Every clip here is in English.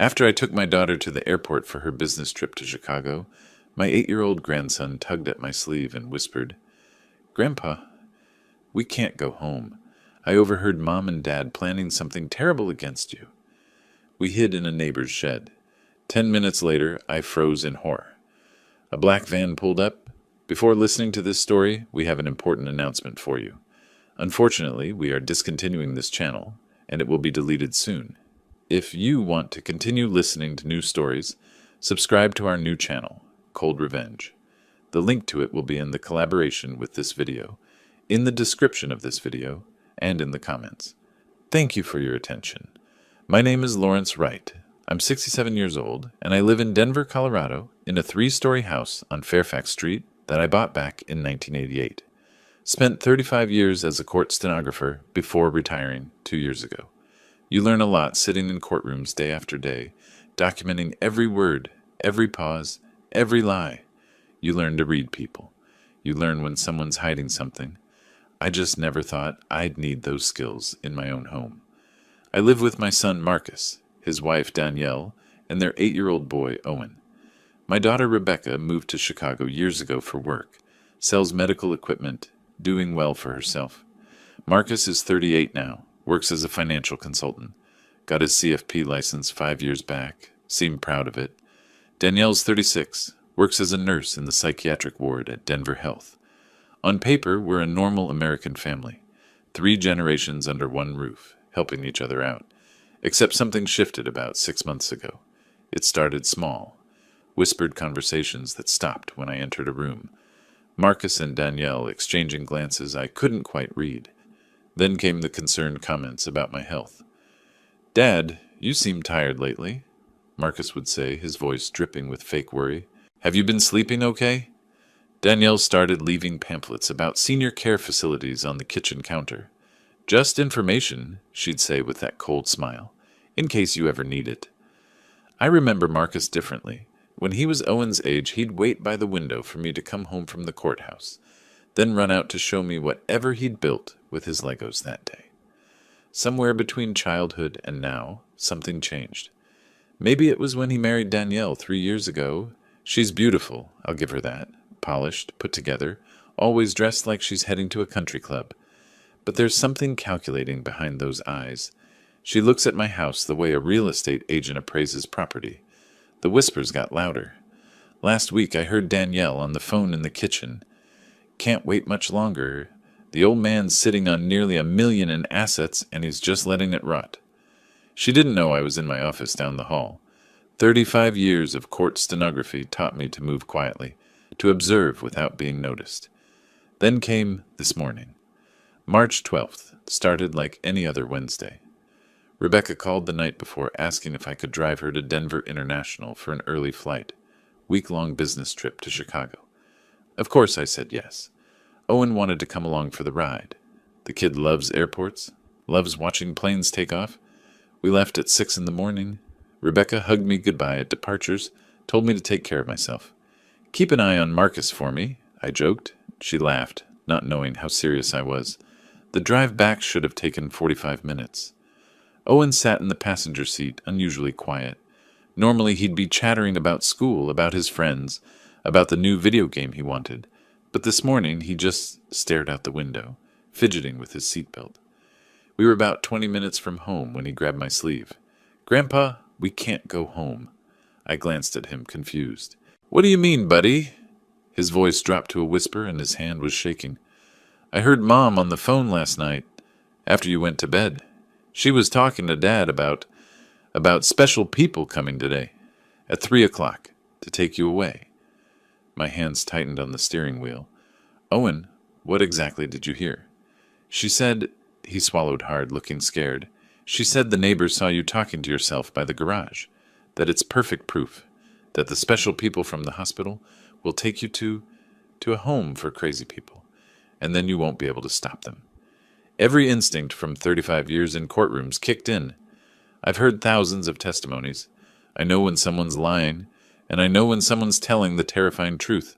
After I took my daughter to the airport for her business trip to Chicago, my 8-year-old grandson tugged at my sleeve and whispered, "Grandpa, we can't go home. I overheard Mom and Dad planning something terrible against you." We hid in a neighbor's shed. 10 minutes later, I froze in horror. A black van pulled up. Before listening to this story, we have an important announcement for you. Unfortunately, we are discontinuing this channel, and it will be deleted soon. If you want to continue listening to new stories, subscribe to our new channel, Cold Revenge. The link to it will be in the collaboration with this video, in the description of this video, and in the comments. Thank you for your attention. My name is Lawrence Wright. I'm 67 years old, and I live in Denver, Colorado, in a 3-story house on Fairfax Street that I bought back in 1988. Spent 35 years as a court stenographer before retiring 2 years ago. You learn a lot sitting in courtrooms day after day, documenting every word, every pause, every lie. You learn to read people. You learn when someone's hiding something. I just never thought I'd need those skills in my own home. I live with my son Marcus, his wife Danielle, and their 8-year-old boy Owen. My daughter Rebecca moved to Chicago years ago for work, sells medical equipment, doing well for herself. Marcus is 38 now, works as a financial consultant, got his CFP license 5 years back, seemed proud of it. Danielle's 36, works as a nurse in the psychiatric ward at Denver Health. On paper, we're a normal American family, 3 generations under one roof, helping each other out. Except something shifted about 6 months ago. It started small, whispered conversations that stopped when I entered a room. Marcus and Danielle exchanging glances I couldn't quite read. Then came the concerned comments about my health. "Dad, you seem tired lately," Marcus would say, his voice dripping with fake worry. "Have you been sleeping okay?" Danielle started leaving pamphlets about senior care facilities on the kitchen counter. "Just information," she'd say with that cold smile, "in case you ever need it." I remember Marcus differently. When he was Owen's age, he'd wait by the window for me to come home from the courthouse, then run out to show me whatever he'd built with his Legos that day. Somewhere between childhood and now, something changed. Maybe it was when he married Danielle 3 years ago. She's beautiful, I'll give her that. Polished, put together, always dressed like she's heading to a country club. But there's something calculating behind those eyes. She looks at my house the way a real estate agent appraises property. The whispers got louder. Last week I heard Danielle on the phone in the kitchen. "Can't wait much longer. The old man's sitting on nearly $1 million in assets, and he's just letting it rot." She didn't know I was in my office down the hall. 35 years of court stenography taught me to move quietly, to observe without being noticed. Then came this morning. March 12th started like any other Wednesday. Rebecca called the night before asking if I could drive her to Denver International for an early flight, week-long business trip to Chicago. Of course I said yes. Owen wanted to come along for the ride. The kid loves airports, loves watching planes take off. We left at 6 in the morning. Rebecca hugged me goodbye at departures, told me to take care of myself. "Keep an eye on Marcus for me," I joked. She laughed, not knowing how serious I was. The drive back should have taken 45 minutes. Owen sat in the passenger seat, unusually quiet. Normally he'd be chattering about school, about his friends, about the new video game he wanted. But this morning he just stared out the window, fidgeting with his seatbelt. We were about 20 minutes from home when he grabbed my sleeve. "Grandpa, we can't go home." I glanced at him, confused. "What do you mean, buddy?" His voice dropped to a whisper and his hand was shaking. "I heard Mom on the phone last night, after you went to bed. She was talking to Dad about special people coming today, at 3 o'clock, to take you away." My hands tightened on the steering wheel. "Owen, what exactly did you hear?" "She said," he swallowed hard, looking scared, "she said the neighbors saw you talking to yourself by the garage, that it's perfect proof, that the special people from the hospital will take you to a home for crazy people, and then you won't be able to stop them." Every instinct from 35 years in courtrooms kicked in. I've heard thousands of testimonies. I know when someone's lying, and I know when someone's telling the terrifying truth.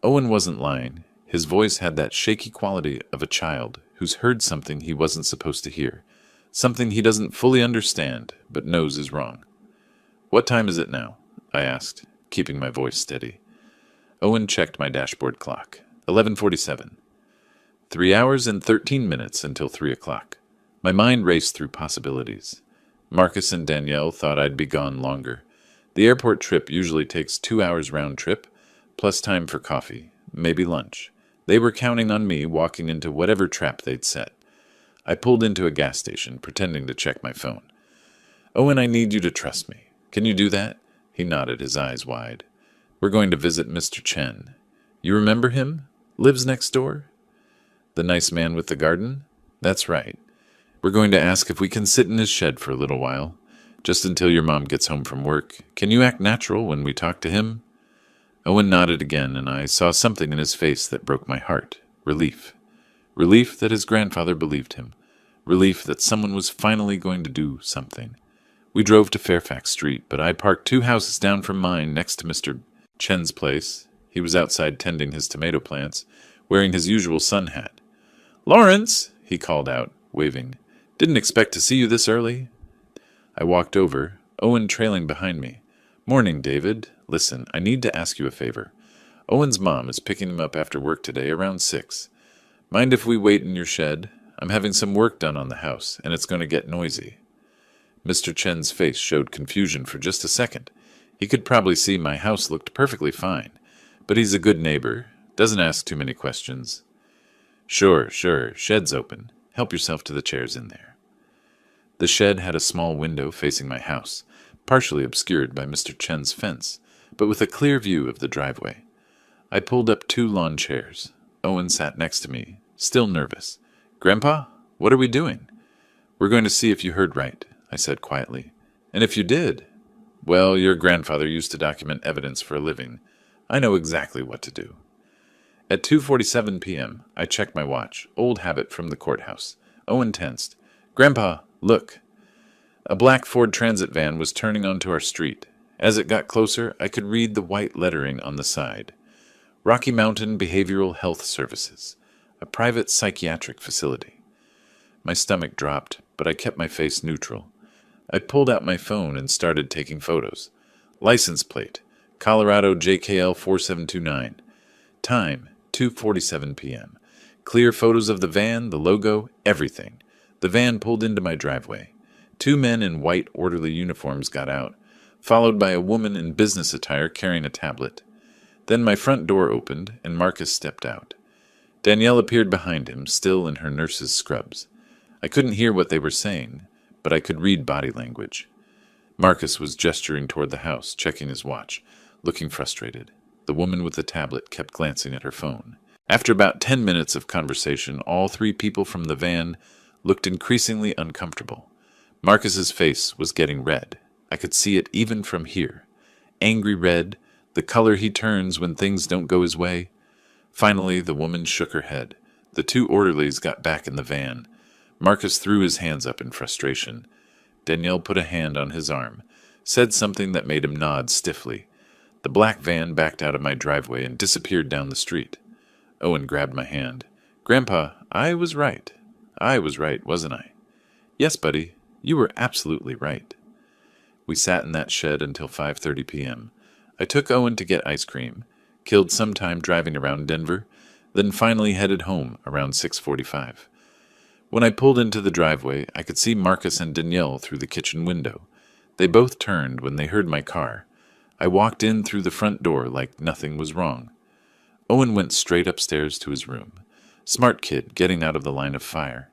Owen wasn't lying. His voice had that shaky quality of a child who's heard something he wasn't supposed to hear, something he doesn't fully understand but knows is wrong. What time is it now? I asked, keeping my voice steady. Owen checked my dashboard clock. 11:47. 3 hours and 13 minutes until 3 o'clock. My mind raced through possibilities. Marcus and Danielle thought I'd be gone longer. The airport trip usually takes 2 hours round trip, plus time for coffee, maybe lunch. They were counting on me walking into whatever trap they'd set. I pulled into a gas station, pretending to check my phone. Owen, I need you to trust me. Can you do that? He nodded, his eyes wide. We're going to visit Mr. Chen. You remember him? Lives next door? The nice man with the garden? That's right. We're going to ask if we can sit in his shed for a little while, just until your mom gets home from work. Can you act natural when we talk to him? Owen nodded again, and I saw something in his face that broke my heart. Relief. Relief that his grandfather believed him. Relief that someone was finally going to do something. We drove to Fairfax Street, but I parked 2 houses down from mine next to Mr. Chen's place. He was outside tending his tomato plants, wearing his usual sun hat. "Lawrence!" he called out, waving. "Didn't expect to see you this early." I walked over, Owen trailing behind me. "Morning, David. Listen, I need to ask you a favor. Owen's mom is picking him up after work today around 6. Mind if we wait in your shed? I'm having some work done on the house, and it's going to get noisy." Mr. Chen's face showed confusion for just a second. He could probably see my house looked perfectly fine, but he's a good neighbor, doesn't ask too many questions. Sure, shed's open. Help yourself to the chairs in there." The shed had a small window facing my house, partially obscured by Mr. Chen's fence, but with a clear view of the driveway. I pulled up 2 lawn chairs. Owen sat next to me, still nervous. "Grandpa, what are we doing?" "We're going to see if you heard right," I said quietly. "And if you did?" "Well, your grandfather used to document evidence for a living. I know exactly what to do." At 2:47 p.m., I checked my watch, old habit from the courthouse. Owen tensed. "Grandpa, look." A black Ford Transit van was turning onto our street. As it got closer, I could read the white lettering on the side. Rocky Mountain Behavioral Health Services, a private psychiatric facility. My stomach dropped, but I kept my face neutral. I pulled out my phone and started taking photos. License plate, Colorado JKL 4729. Time, 2:47 p.m. Clear photos of the van, the logo, everything. The van pulled into my driveway. 2 men in white orderly uniforms got out, followed by a woman in business attire carrying a tablet. Then my front door opened, and Marcus stepped out. Danielle appeared behind him, still in her nurse's scrubs. I couldn't hear what they were saying, but I could read body language. Marcus was gesturing toward the house, checking his watch, looking frustrated. The woman with the tablet kept glancing at her phone. After about 10 minutes of conversation, all 3 people from the van looked increasingly uncomfortable. Marcus's face was getting red. I could see it even from here. Angry red, the color he turns when things don't go his way. Finally, the woman shook her head. The 2 orderlies got back in the van. Marcus threw his hands up in frustration. Danielle put a hand on his arm, said something that made him nod stiffly. The black van backed out of my driveway and disappeared down the street. Owen grabbed my hand. "Grandpa, I was right. I was right, wasn't I?" "Yes, buddy, you were absolutely right." We sat in that shed until 5:30 p.m. I took Owen to get ice cream, killed some time driving around Denver, then finally headed home around 6:45. When I pulled into the driveway, I could see Marcus and Danielle through the kitchen window. They both turned when they heard my car. I walked in through the front door like nothing was wrong. Owen went straight upstairs to his room. Smart kid, getting out of the line of fire.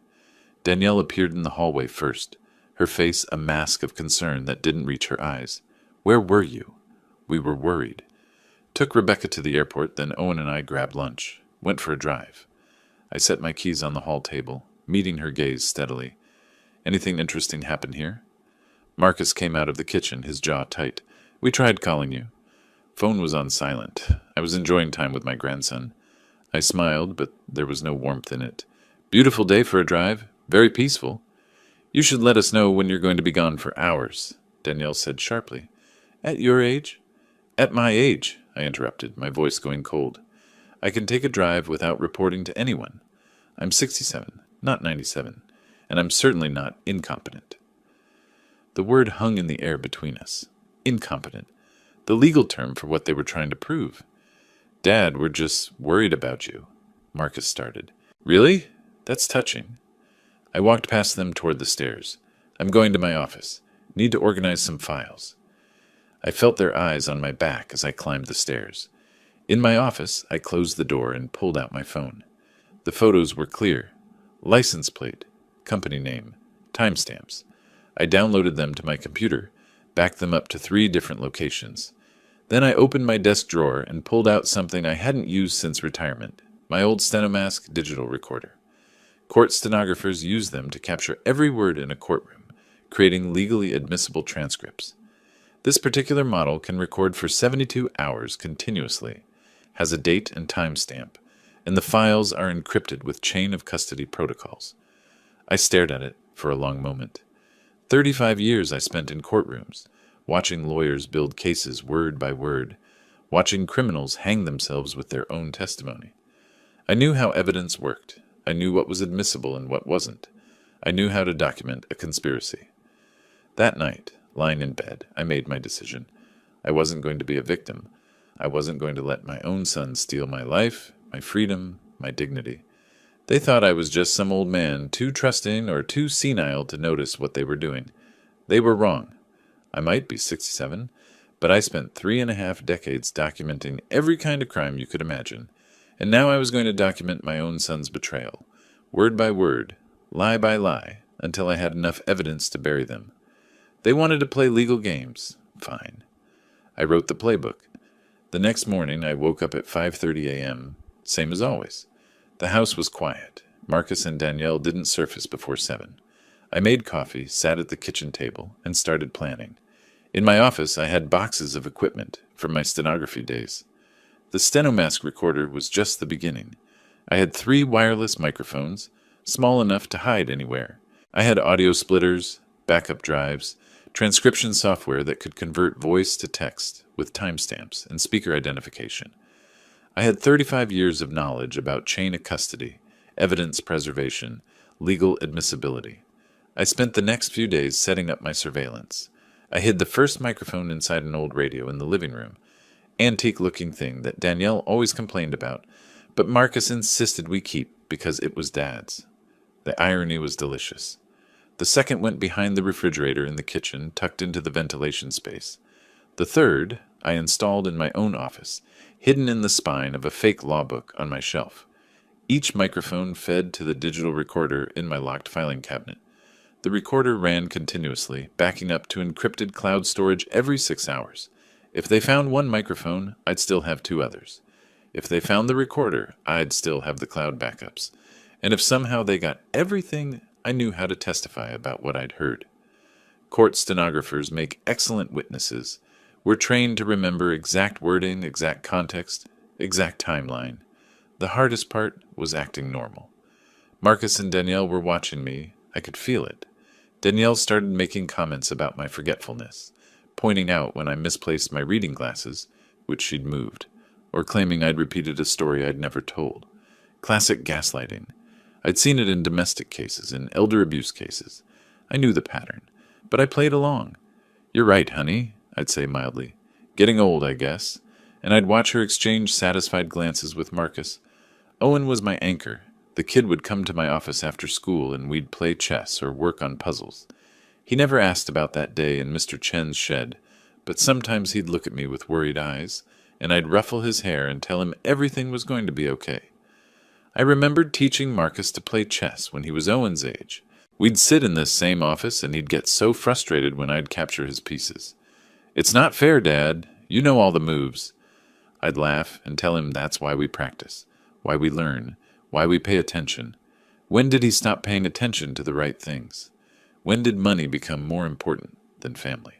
Danielle appeared in the hallway first, her face a mask of concern that didn't reach her eyes. "Where were you?" We were worried. Took Rebecca to the airport, then Owen and I grabbed lunch. Went for a drive. I set my keys on the hall table, meeting her gaze steadily. "Anything interesting happen here?" Marcus came out of the kitchen, his jaw tight. "We tried calling you." Phone was on silent. I was enjoying time with my grandson. I smiled, but there was no warmth in it. "Beautiful day for a drive. Very peaceful." "You should let us know when you're going to be gone for hours," Danielle said sharply. "At your age?" "At my age," I interrupted, my voice going cold. "I can take a drive without reporting to anyone. I'm 67, not 97, and I'm certainly not incompetent." The word hung in the air between us. Incompetent. The legal term for what they were trying to prove. Dad, we're just worried about you, Marcus started. Really? That's touching. I walked past them toward the stairs. I'm going to my office. Need to organize some files. I felt their eyes on my back as I climbed the stairs. In my office, I closed the door and pulled out my phone. The photos were clear. License plate, company name, timestamps. I downloaded them to my computer, backed them up to 3 different locations. Then I opened my desk drawer and pulled out something I hadn't used since retirement, my old Stenomask digital recorder. Court stenographers use them to capture every word in a courtroom, creating legally admissible transcripts. This particular model can record for 72 hours continuously, has a date and timestamp, and the files are encrypted with chain of custody protocols. I stared at it for a long moment. 35 years I spent in courtrooms, watching lawyers build cases word by word, watching criminals hang themselves with their own testimony. I knew how evidence worked. I knew what was admissible and what wasn't. I knew how to document a conspiracy. That night, lying in bed, I made my decision. I wasn't going to be a victim. I wasn't going to let my own son steal my life, my freedom, my dignity. They thought I was just some old man, too trusting or too senile to notice what they were doing. They were wrong. I might be 67, but I spent 3.5 decades documenting every kind of crime you could imagine, and now I was going to document my own son's betrayal, word by word, lie by lie, until I had enough evidence to bury them. They wanted to play legal games. Fine. I wrote the playbook. The next morning, I woke up at 5:30 a.m., same as always. The house was quiet. Marcus and Danielle didn't surface before 7. I made coffee, sat at the kitchen table, and started planning. In my office, I had boxes of equipment from my stenography days. The Stenomask recorder was just the beginning. I had 3 wireless microphones, small enough to hide anywhere. I had audio splitters, backup drives, transcription software that could convert voice to text with timestamps and speaker identification. I had 35 years of knowledge about chain of custody, evidence preservation, legal admissibility. I spent the next few days setting up my surveillance. I hid the first microphone inside an old radio in the living room, antique-looking thing that Danielle always complained about, but Marcus insisted we keep because it was Dad's. The irony was delicious. The second went behind the refrigerator in the kitchen, tucked into the ventilation space. The third I installed in my own office, hidden in the spine of a fake law book on my shelf. Each microphone fed to the digital recorder in my locked filing cabinet. The recorder ran continuously, backing up to encrypted cloud storage every 6 hours. If they found one microphone, I'd still have 2 others. If they found the recorder, I'd still have the cloud backups. And if somehow they got everything, I knew how to testify about what I'd heard. Court stenographers make excellent witnesses. We're trained to remember exact wording, exact context, exact timeline. The hardest part was acting normal. Marcus and Danielle were watching me. I could feel it. Danielle started making comments about my forgetfulness, pointing out when I misplaced my reading glasses, which she'd moved, or claiming I'd repeated a story I'd never told. Classic gaslighting. I'd seen it in domestic cases, in elder abuse cases. I knew the pattern, but I played along. "You're right, honey," I'd say mildly. "Getting old, I guess." And I'd watch her exchange satisfied glances with Marcus. Owen was my anchor. The kid would come to my office after school and we'd play chess or work on puzzles. He never asked about that day in Mr. Chen's shed, but sometimes he'd look at me with worried eyes, and I'd ruffle his hair and tell him everything was going to be okay. I remembered teaching Marcus to play chess when he was Owen's age. We'd sit in this same office and he'd get so frustrated when I'd capture his pieces. "It's not fair, Dad. You know all the moves." I'd laugh and tell him that's why we practice, why we learn, why we pay attention. When did he stop paying attention to the right things? When did money become more important than family?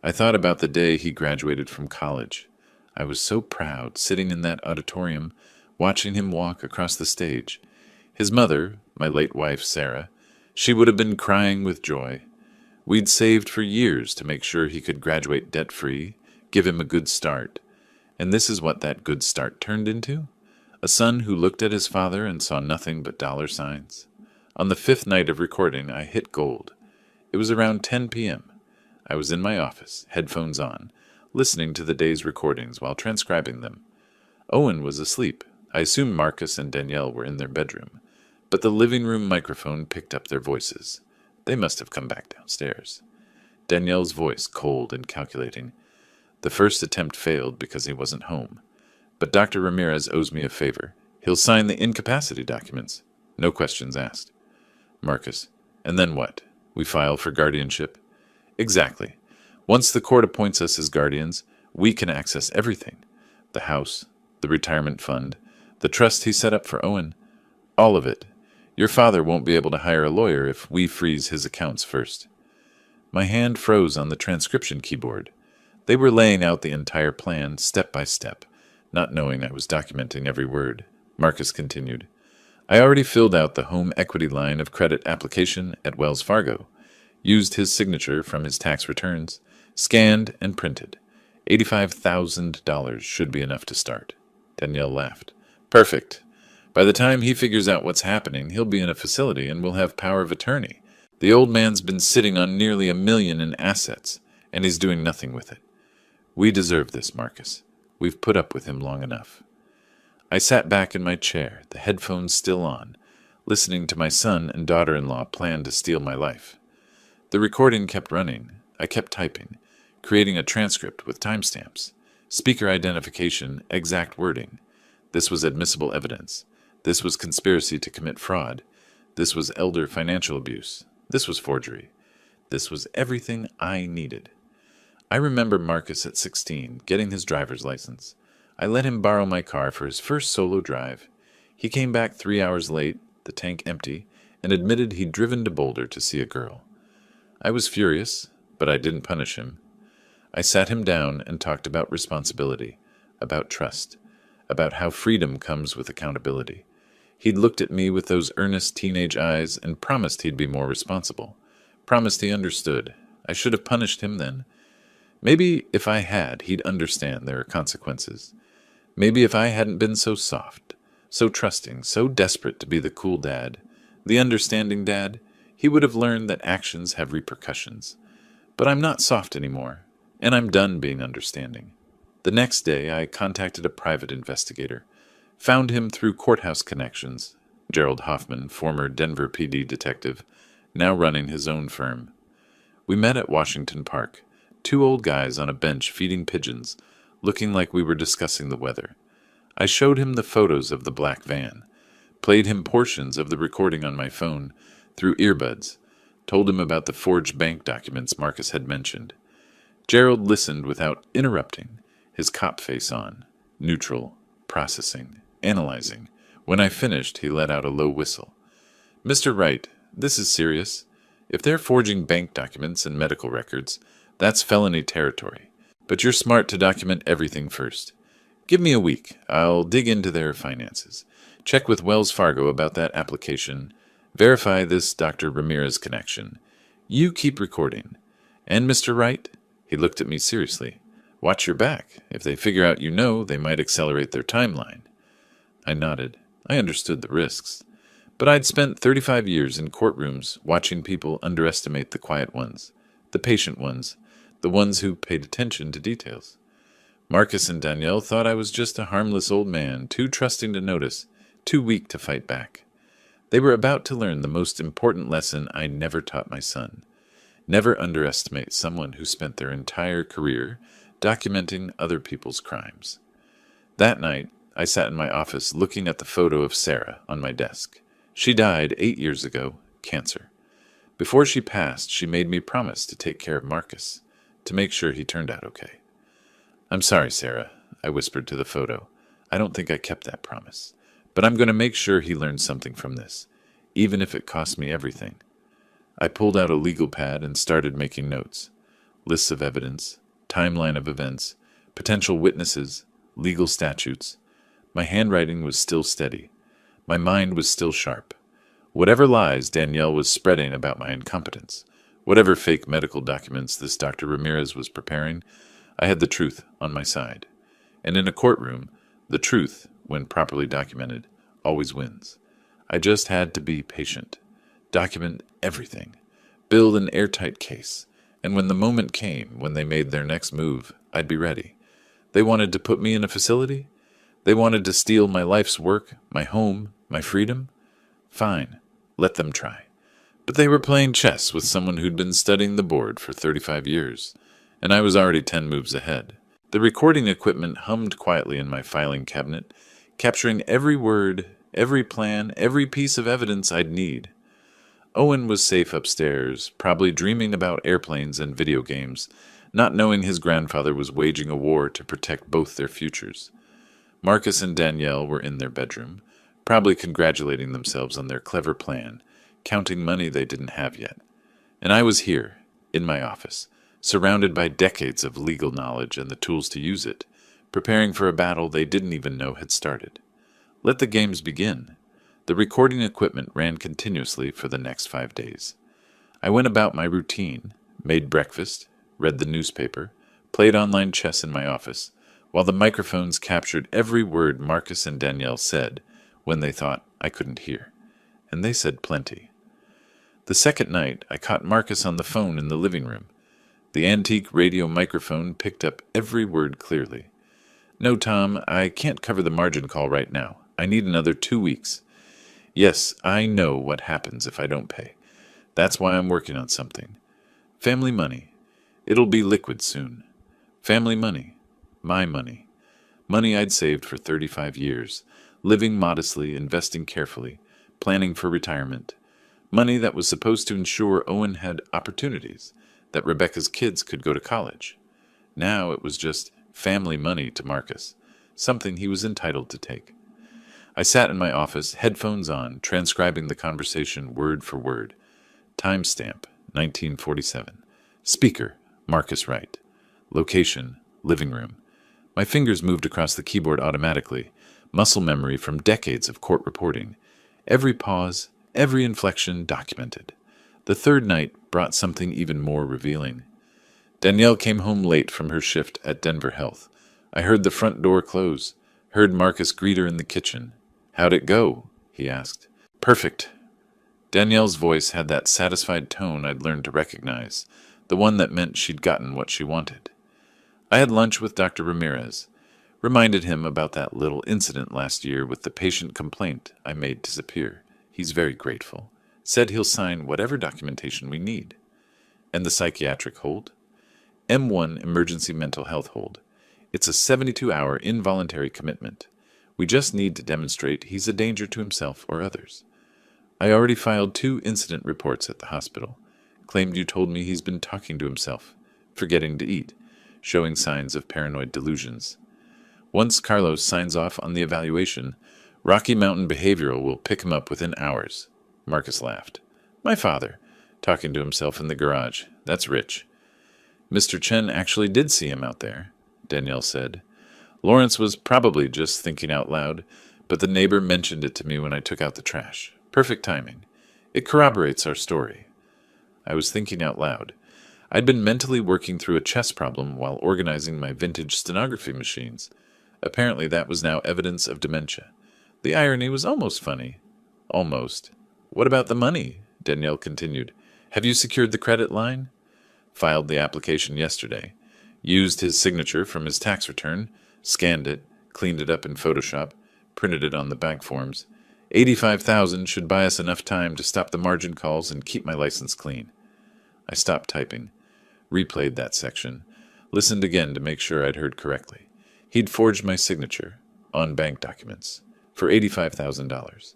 I thought about the day he graduated from college. I was so proud, sitting in that auditorium, watching him walk across the stage. His mother, my late wife Sarah, she would have been crying with joy. We'd saved for years to make sure he could graduate debt-free, give him a good start. And this is what that good start turned into? A son who looked at his father and saw nothing but dollar signs. On the 5th night of recording, I hit gold. It was around 10 p.m. I was in my office, headphones on, listening to the day's recordings while transcribing them. Owen was asleep. I assumed Marcus and Danielle were in their bedroom, but the living room microphone picked up their voices. They must have come back downstairs. Danielle's voice, cold and calculating. The first attempt failed because he wasn't home. But Dr. Ramirez owes me a favor. He'll sign the incapacity documents. No questions asked. Marcus: and then what? We file for guardianship? Exactly. Once the court appoints us as guardians, we can access everything. The house, the retirement fund, the trust he set up for Owen. All of it. Your father won't be able to hire a lawyer if we freeze his accounts first. My hand froze on the transcription keyboard. They were laying out the entire plan, step by step, not knowing I was documenting every word. Marcus continued. I already filled out the home equity line of credit application at Wells Fargo, used his signature from his tax returns, scanned and printed. $85,000 should be enough to start. Danielle laughed. Perfect. By the time he figures out what's happening, he'll be in a facility and will have power of attorney. The old man's been sitting on nearly $1 million in assets, and he's doing nothing with it. We deserve this, Marcus. We've put up with him long enough. I sat back in my chair, the headphones still on, listening to my son and daughter-in-law plan to steal my life. The recording kept running. I kept typing, creating a transcript with timestamps, speaker identification, exact wording. This was admissible evidence. This was conspiracy to commit fraud. This was elder financial abuse. This was forgery. This was everything I needed. I remember Marcus at 16, getting his driver's license. I let him borrow my car for his first solo drive. He came back 3 hours late, the tank empty, and admitted he'd driven to Boulder to see a girl. I was furious, but I didn't punish him. I sat him down and talked about responsibility, about trust, about how freedom comes with accountability. He'd looked at me with those earnest teenage eyes and promised he'd be more responsible. Promised he understood. I should have punished him then. Maybe if I had, he'd understand there are consequences. Maybe if I hadn't been so soft, so trusting, so desperate to be the cool dad, the understanding dad, he would have learned that actions have repercussions. But I'm not soft anymore, and I'm done being understanding. The next day, I contacted a private investigator, found him through courthouse connections, Gerald Hoffman, former Denver PD detective, now running his own firm. We met at Washington Park, two old guys on a bench feeding pigeons, looking like we were discussing the weather. I showed him the photos of the black van, played him portions of the recording on my phone through earbuds, told him about the forged bank documents Marcus had mentioned. Gerald listened without interrupting, his cop face on, neutral, processing, analyzing. When I finished, he let out a low whistle. Mr. Wright, this is serious. If they're forging bank documents and medical records, that's felony territory. But you're smart to document everything first. Give me a week. I'll dig into their finances. Check with Wells Fargo about that application. Verify this Dr. Ramirez connection. You keep recording. And Mr. Wright, he looked at me seriously. Watch your back. If they figure out you know, they might accelerate their timeline. I nodded. I understood the risks. But I'd spent 35 years in courtrooms watching people underestimate the quiet ones, the patient ones, the ones who paid attention to details. Marcus and Danielle thought I was just a harmless old man, too trusting to notice, too weak to fight back. They were about to learn the most important lesson I never taught my son. Never underestimate someone who spent their entire career documenting other people's crimes. That night, I sat in my office looking at the photo of Sarah on my desk. She died 8 years ago, cancer. Before she passed, she made me promise to take care of Marcus, to make sure he turned out okay. I'm sorry, Sarah, I whispered to the photo. I don't think I kept that promise. But I'm going to make sure he learns something from this, even if it costs me everything. I pulled out a legal pad and started making notes. Lists of evidence, timeline of events, potential witnesses, legal statutes. My handwriting was still steady. My mind was still sharp. Whatever lies Danielle was spreading about my incompetence, whatever fake medical documents this Dr. Ramirez was preparing, I had the truth on my side. And in a courtroom, the truth, when properly documented, always wins. I just had to be patient, document everything, build an airtight case, And when the moment came, when they made their next move, I'd be ready. They wanted to put me in a facility? They wanted to steal my life's work, my home, my freedom? Fine, let them try. But they were playing chess with someone who'd been studying the board for 35 years, and I was already 10 moves ahead. The recording equipment hummed quietly in my filing cabinet, capturing every word, every plan, every piece of evidence I'd need. Owen was safe upstairs, probably dreaming about airplanes and video games, not knowing his grandfather was waging a war to protect both their futures. Marcus and Danielle were in their bedroom, probably congratulating themselves on their clever plan, counting money they didn't have yet. And I was here, in my office, surrounded by decades of legal knowledge and the tools to use it, preparing for a battle they didn't even know had started. Let the games begin. The recording equipment ran continuously for the next 5 days. I went about my routine, made breakfast, read the newspaper, played online chess in my office, while the microphones captured every word Marcus and Danielle said when they thought I couldn't hear. And they said plenty. The second night, I caught Marcus on the phone in the living room. The antique radio microphone picked up every word clearly. "No, Tom, I can't cover the margin call right now. I need another 2 weeks. Yes, I know what happens if I don't pay. That's why I'm working on something. Family money. It'll be liquid soon. Family money. My money. Money I'd saved for 35 years, living modestly, investing carefully, planning for retirement. Money that was supposed to ensure Owen had opportunities, that Rebecca's kids could go to college. Now it was just family money to Marcus, something he was entitled to take. I sat in my office, headphones on, transcribing the conversation word for word. Timestamp, 1947. Speaker, Marcus Wright. Location, living room. My fingers moved across the keyboard automatically, muscle memory from decades of court reporting. Every pause, every inflection documented. The third night brought something even more revealing. Danielle came home late from her shift at Denver Health. I heard the front door close, heard Marcus greet her in the kitchen. "How'd it go?" he asked. "Perfect." Danielle's voice had that satisfied tone I'd learned to recognize, the one that meant she'd gotten what she wanted. I had lunch with Dr. Ramirez, reminded him about that little incident last year with the patient complaint I made disappear. He's very grateful. Said he'll sign whatever documentation we need. And the psychiatric hold? M1 emergency mental health hold. It's a 72-hour involuntary commitment. We just need to demonstrate he's a danger to himself or others. I already filed 2 incident reports at the hospital. Claimed you told me he's been talking to himself, forgetting to eat, showing signs of paranoid delusions. Once Carlos signs off on the evaluation, Rocky Mountain Behavioral will pick him up within hours. Marcus laughed. My father, talking to himself in the garage. That's rich. Mr. Chen actually did see him out there, Danielle said. Lawrence was probably just thinking out loud, but the neighbor mentioned it to me when I took out the trash. Perfect timing. It corroborates our story. I was thinking out loud. I'd been mentally working through a chess problem while organizing my vintage stenography machines. Apparently that was now evidence of dementia. The irony was almost funny. Almost. What about the money? Danielle continued. Have you secured the credit line? Filed the application yesterday. Used his signature from his tax return, scanned it, cleaned it up in Photoshop, printed it on the bank forms. $85,000 should buy us enough time to stop the margin calls and keep my license clean. I stopped typing, replayed that section, listened again to make sure I'd heard correctly. He'd forged my signature on bank documents for $85,000.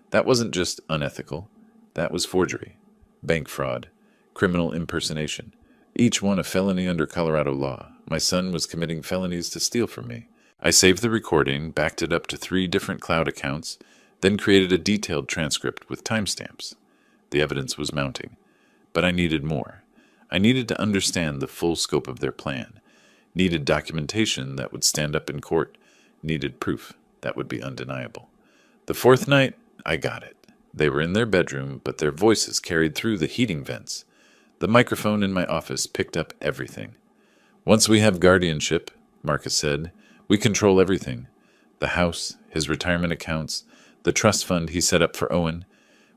That wasn't just unethical. That was forgery, bank fraud, criminal impersonation, each one a felony under Colorado law. My son was committing felonies to steal from me. I saved the recording, backed it up to 3 different cloud accounts, then created a detailed transcript with timestamps. The evidence was mounting. But I needed more. I needed to understand the full scope of their plan. Needed documentation that would stand up in court. Needed proof that would be undeniable. The 4th night, I got it. They were in their bedroom, but their voices carried through the heating vents. The microphone in my office picked up everything. Once we have guardianship, Marcus said, we control everything. The house, his retirement accounts, the trust fund he set up for Owen.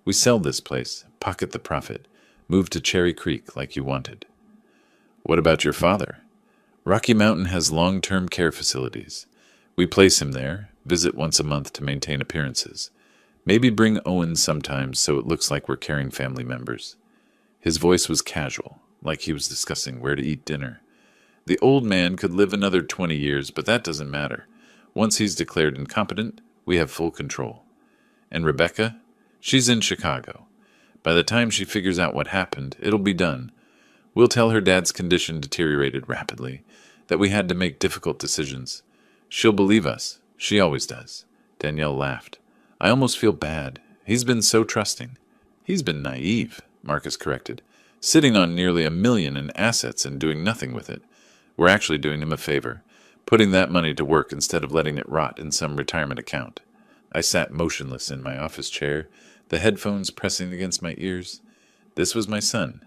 We sell this place, pocket the profit, move to Cherry Creek like you wanted. What about your father? Rocky Mountain has long-term care facilities. We place him there, visit once a month to maintain appearances. Maybe bring Owen sometimes so it looks like we're caring family members. His voice was casual, like he was discussing where to eat dinner. The old man could live another 20 years, but that doesn't matter. Once he's declared incompetent, we have full control. And Rebecca? She's in Chicago. By the time she figures out what happened, it'll be done. We'll tell her dad's condition deteriorated rapidly, that we had to make difficult decisions. She'll believe us. She always does. Danielle laughed. I almost feel bad. He's been so trusting. He's been naive, Marcus corrected, sitting on nearly $1 million in assets and doing nothing with it. We're actually doing him a favor, putting that money to work instead of letting it rot in some retirement account. I sat motionless in my office chair, the headphones pressing against my ears. This was my son,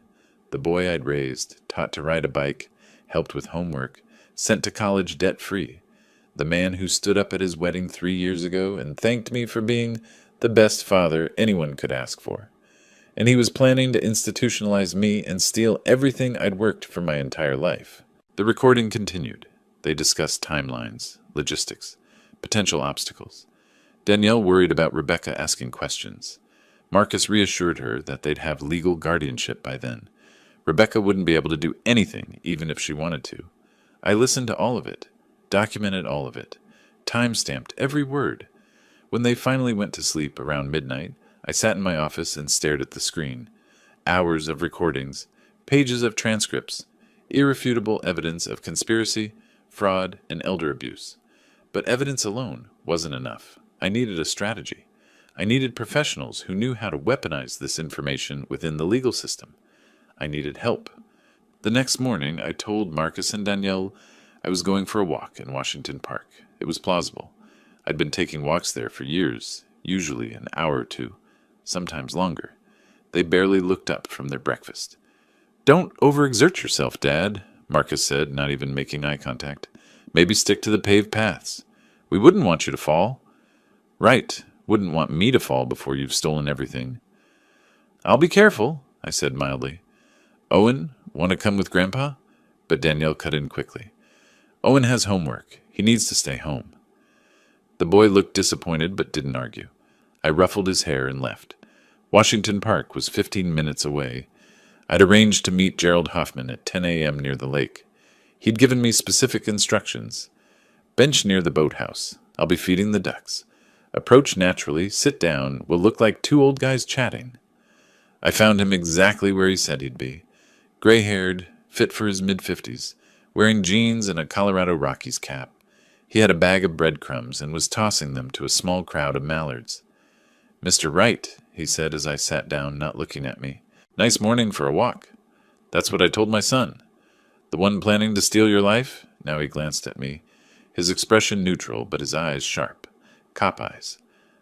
the boy I'd raised, taught to ride a bike, helped with homework, sent to college debt-free, the man who stood up at his wedding 3 years ago and thanked me for being the best father anyone could ask for. And he was planning to institutionalize me and steal everything I'd worked for my entire life. The recording continued. They discussed timelines, logistics, potential obstacles. Danielle worried about Rebecca asking questions. Marcus reassured her that they'd have legal guardianship by then. Rebecca wouldn't be able to do anything, even if she wanted to. I listened to all of it, documented all of it, time-stamped every word. When they finally went to sleep around midnight, I sat in my office and stared at the screen. Hours of recordings, pages of transcripts, irrefutable evidence of conspiracy, fraud, and elder abuse. But evidence alone wasn't enough. I needed a strategy. I needed professionals who knew how to weaponize this information within the legal system. I needed help. The next morning, I told Marcus and Danielle I was going for a walk in Washington Park. It was plausible. I'd been taking walks there for years, usually an hour or two, sometimes longer. They barely looked up from their breakfast. Don't overexert yourself, Dad, Marcus said, not even making eye contact. Maybe stick to the paved paths. We wouldn't want you to fall. Right, wouldn't want me to fall before you've stolen everything. I'll be careful, I said mildly. Owen, want to come with Grandpa? But Danielle cut in quickly. Owen has homework. He needs to stay home. The boy looked disappointed but didn't argue. I ruffled his hair and left. Washington Park was 15 minutes away. I'd arranged to meet Gerald Hoffman at 10 a.m. near the lake. He'd given me specific instructions. Bench near the boathouse. I'll be feeding the ducks. Approach naturally, sit down, we'll look like two old guys chatting. I found him exactly where he said he'd be. Gray-haired, fit for his mid-50s, wearing jeans and a Colorado Rockies cap. He had a bag of breadcrumbs and was tossing them to a small crowd of mallards. Mr. Wright, he said as I sat down, not looking at me. Nice morning for a walk. That's what I told my son. The one planning to steal your life? Now he glanced at me, his expression neutral, but his eyes sharp. Cop eyes.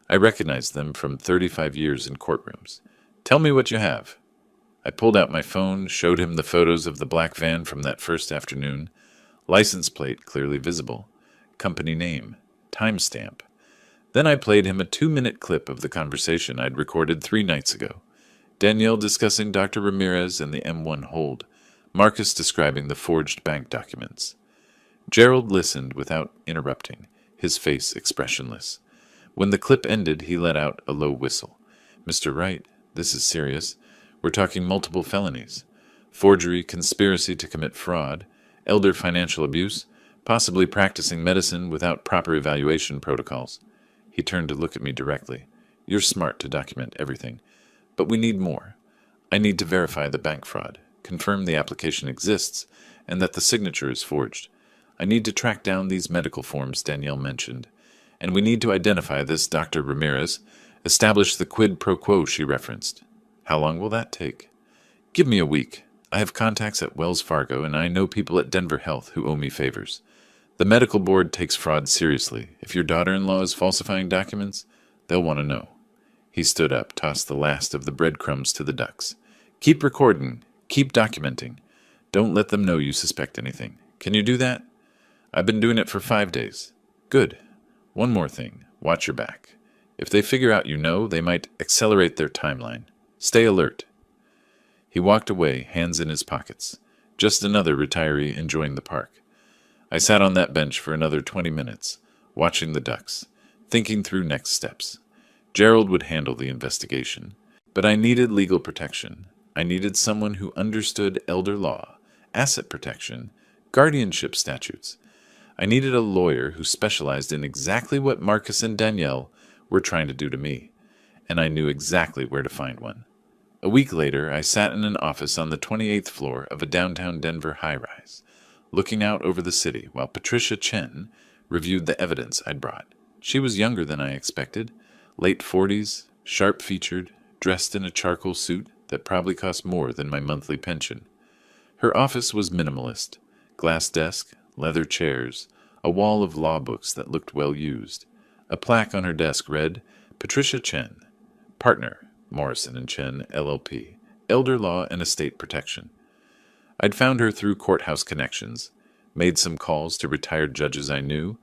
I recognized them from 35 years in courtrooms. Tell me what you have. I pulled out my phone, showed him the photos of the black van from that first afternoon. License plate clearly visible. Company name. Timestamp. Then I played him a 2-minute clip of the conversation I'd recorded 3 nights ago. Danielle discussing Dr. Ramirez and the M1 hold. Marcus describing the forged bank documents. Gerald listened without interrupting, his face expressionless. When the clip ended, he let out a low whistle. Mr. Wright, this is serious. We're talking multiple felonies. Forgery, conspiracy to commit fraud, elder financial abuse, possibly practicing medicine without proper evaluation protocols. He turned to look at me directly. You're smart to document everything. But we need more. I need to verify the bank fraud, confirm the application exists, and that the signature is forged. I need to track down these medical forms Danielle mentioned. And we need to identify this Dr. Ramirez, establish the quid pro quo she referenced. How long will that take? Give me a week. I have contacts at Wells Fargo, and I know people at Denver Health who owe me favors. The medical board takes fraud seriously. If your daughter-in-law is falsifying documents, they'll want to know. He stood up, tossed the last of the breadcrumbs to the ducks. Keep recording. Keep documenting. Don't let them know you suspect anything. Can you do that? I've been doing it for 5 days. Good. One more thing. Watch your back. If they figure out you know, they might accelerate their timeline. Stay alert. He walked away, hands in his pockets. just another retiree enjoying the park. I sat on that bench for another 20 minutes, watching the ducks, thinking through next steps. Gerald would handle the investigation, but I needed legal protection. I needed someone who understood elder law, asset protection, guardianship statutes. I needed a lawyer who specialized in exactly what Marcus and Danielle were trying to do to me, and I knew exactly where to find one. A week later, I sat in an office on the 28th floor of a downtown Denver high-rise, looking out over the city while Patricia Chen reviewed the evidence I'd brought. She was younger than I expected, late 40s, sharp-featured, dressed in a charcoal suit that probably cost more than my monthly pension. Her office was minimalist: glass desk, leather chairs, a wall of law books that looked well used. A plaque on her desk read, Patricia Chen, partner, Morrison & Chen, LLP, Elder Law and Estate Protection. I'd found her through courthouse connections, made some calls to retired judges I knew,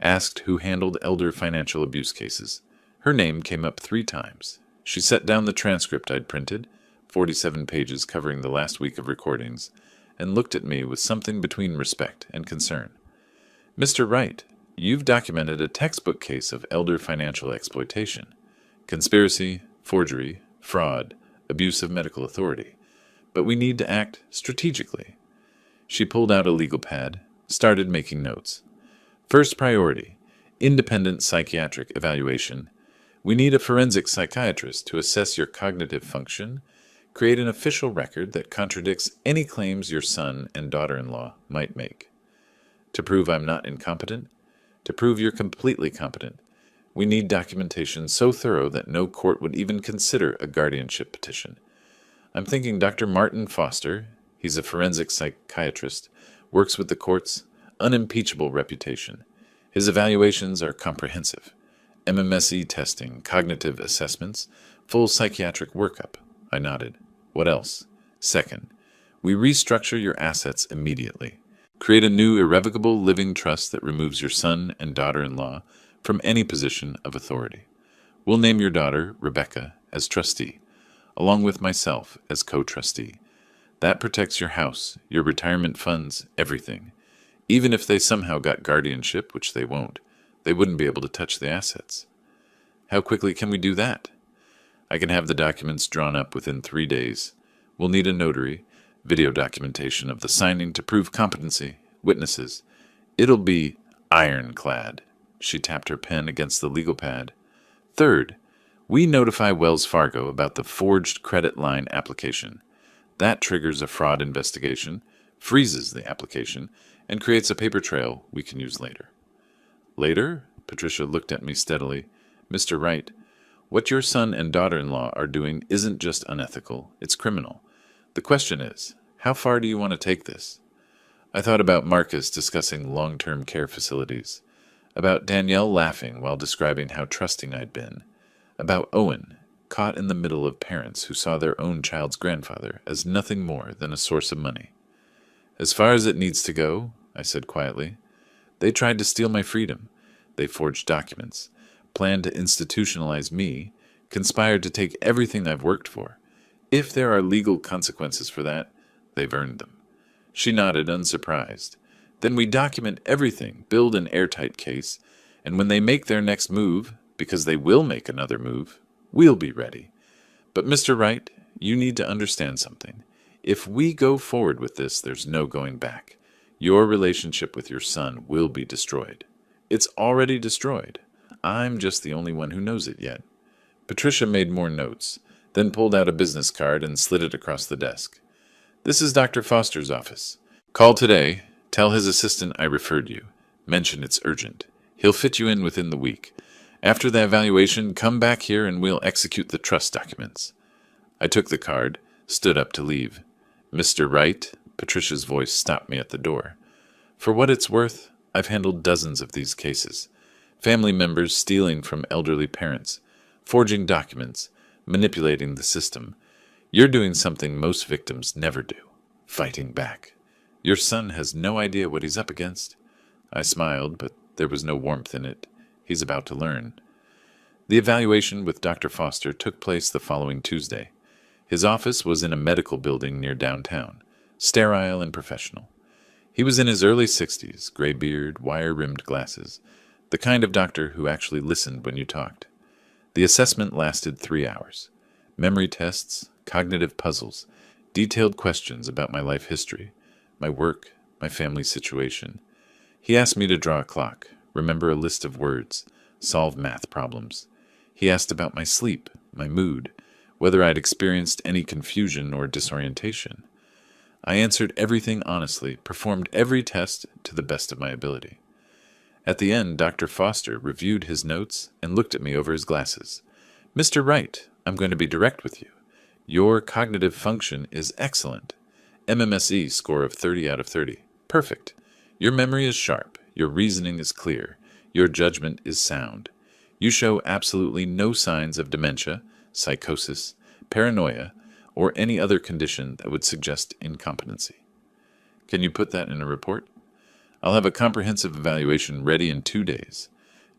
asked who handled elder financial abuse cases. Her name came up 3 times. She set down the transcript I'd printed, 47 pages covering the last week of recordings, and looked at me with something between respect and concern. Mr. Wright, you've documented a textbook case of elder financial exploitation. Conspiracy, forgery, fraud, abuse of medical authority. But we need to act strategically. She pulled out a legal pad, started making notes. First priority, independent psychiatric evaluation. We need a forensic psychiatrist to assess your cognitive function, create an official record that contradicts any claims your son and daughter-in-law might make. To prove I'm not incompetent, to prove you're completely competent, we need documentation so thorough that no court would even consider a guardianship petition. I'm thinking Dr. Martin Foster, he's a forensic psychiatrist, works with the court's unimpeachable reputation. His evaluations are comprehensive. MMSE testing, cognitive assessments, full psychiatric workup. I nodded. What else? Second, we restructure your assets immediately. Create a new irrevocable living trust that removes your son and daughter-in-law from any position of authority. We'll name your daughter, Rebecca, as trustee, along with myself as co-trustee. That protects your house, your retirement funds, everything. Even if they somehow got guardianship, which they won't, they wouldn't be able to touch the assets. How quickly can we do that? I can have the documents drawn up within 3 days. We'll need a notary, video documentation of the signing to prove competency, witnesses. It'll be ironclad. She tapped her pen against the legal pad. Third, we notify Wells Fargo about the forged credit line application. That triggers a fraud investigation, freezes the application, and creates a paper trail we can use later. Later? Patricia looked at me steadily. Mr. Wright, what your son and daughter-in-law are doing isn't just unethical, it's criminal. The question is, how far do you want to take this? I thought about Marcus discussing long-term care facilities, about Danielle laughing while describing how trusting I'd been, about Owen, caught in the middle of parents who saw their own child's grandfather as nothing more than a source of money. As far as it needs to go, I said quietly. They tried to steal my freedom. They forged documents, planned to institutionalize me, conspired to take everything I've worked for. If there are legal consequences for that, they've earned them. She nodded, unsurprised. Then we document everything, build an airtight case, and when they make their next move, because they will make another move, we'll be ready. But Mr. Wright, you need to understand something. If we go forward with this, there's no going back. Your relationship with your son will be destroyed. It's already destroyed. I'm just the only one who knows it yet. Patricia made more notes, then pulled out a business card and slid it across the desk. This is Dr. Foster's office. Call today. Tell his assistant I referred you. Mention it's urgent. He'll fit you in within the week. After the evaluation, come back here and we'll execute the trust documents. I took the card, stood up to leave. Mr. Wright, Patricia's voice stopped me at the door. For what it's worth, I've handled dozens of these cases. Family members stealing from elderly parents, forging documents, manipulating the system. You're doing something most victims never do, fighting back. Your son has no idea what he's up against. I smiled, but there was no warmth in it. He's about to learn. The evaluation with Dr. Foster took place the following Tuesday. His office was in a medical building near downtown, sterile and professional. He was in his early 60s, gray beard, wire-rimmed glasses, the kind of doctor who actually listened when you talked. The assessment lasted 3 hours. Memory tests, cognitive puzzles, detailed questions about my life history, my work, my family situation. He asked me to draw a clock, remember a list of words, solve math problems. He asked about my sleep, my mood, whether I'd experienced any confusion or disorientation. I answered everything honestly, performed every test to the best of my ability. At the end, Dr. Foster reviewed his notes and looked at me over his glasses. "Mr. Wright, I'm going to be direct with you. Your cognitive function is excellent. MMSE score of 30 out of 30. Perfect. Your memory is sharp. Your reasoning is clear. Your judgment is sound. You show absolutely no signs of dementia, psychosis, paranoia, or any other condition that would suggest incompetency. Can you put that in a report? I'll have a comprehensive evaluation ready in 2 days.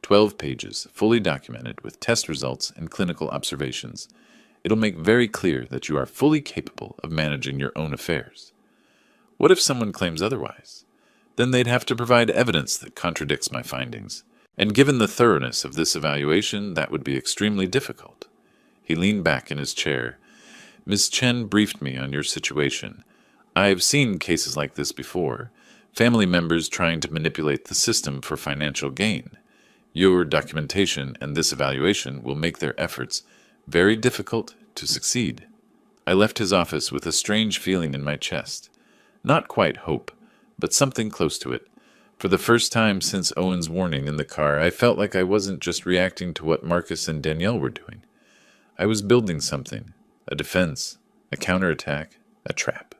12 pages, fully documented with test results and clinical observations. It'll make very clear that you are fully capable of managing your own affairs." What if someone claims otherwise? Then they'd have to provide evidence that contradicts my findings. And given the thoroughness of this evaluation, that would be extremely difficult. He leaned back in his chair. "Ms. Chen briefed me on your situation. I've seen cases like this before. Family members trying to manipulate the system for financial gain. Your documentation and this evaluation will make their efforts very difficult to succeed." I left his office with a strange feeling in my chest. Not quite hope, but something close to it. For the first time since Owen's warning in the car, I felt like I wasn't just reacting to what Marcus and Danielle were doing. I was building something, a defense, a counterattack, a trap.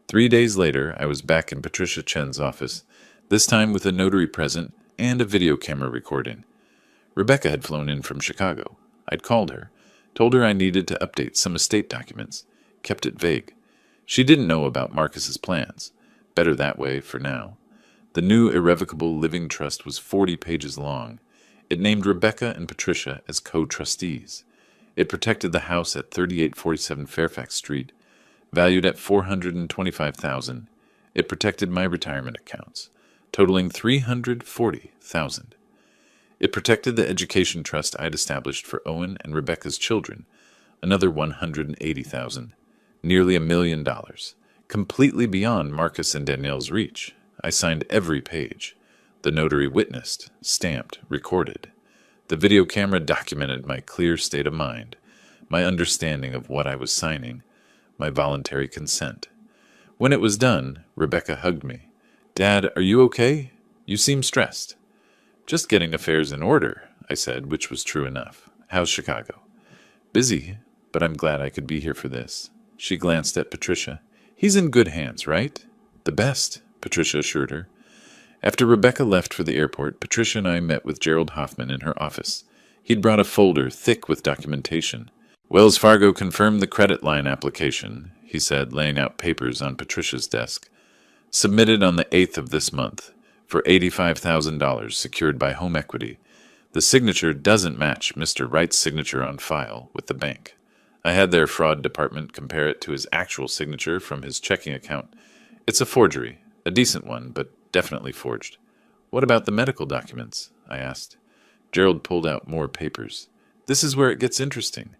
3 days later, I was back in Patricia Chen's office, this time with a notary present and a video camera recording. Rebecca had flown in from Chicago. I'd called her, told her I needed to update some estate documents, kept it vague. She didn't know about Marcus's plans. Better that way for now. The new irrevocable living trust was 40 pages long. It named Rebecca and Patricia as co-trustees. It protected the house at 3847 Fairfax Street, valued at $425,000. It protected my retirement accounts, totaling $340,000. It protected the education trust I'd established for Owen and Rebecca's children, another $180,000, nearly $1 million, completely beyond Marcus and Danielle's reach. I signed every page. The notary witnessed, stamped, recorded. The video camera documented my clear state of mind, my understanding of what I was signing, my voluntary consent. When it was done, Rebecca hugged me. "Dad, are you okay? You seem stressed." "Just getting affairs in order," I said, which was true enough. "How's Chicago?" "Busy, but I'm glad I could be here for this." She glanced at Patricia. "He's in good hands, right?" "The best," Patricia assured her. After Rebecca left for the airport, Patricia and I met with Gerald Hoffman in her office. He'd brought a folder thick with documentation. "Wells Fargo confirmed the credit line application," he said, laying out papers on Patricia's desk. "Submitted on the 8th of this month, for $85,000 secured by home equity. The signature doesn't match Mr. Wright's signature on file with the bank. I had their fraud department compare it to his actual signature from his checking account. It's a forgery, a decent one, but definitely forged." "What about the medical documents?" I asked. Gerald pulled out more papers. "This is where it gets interesting.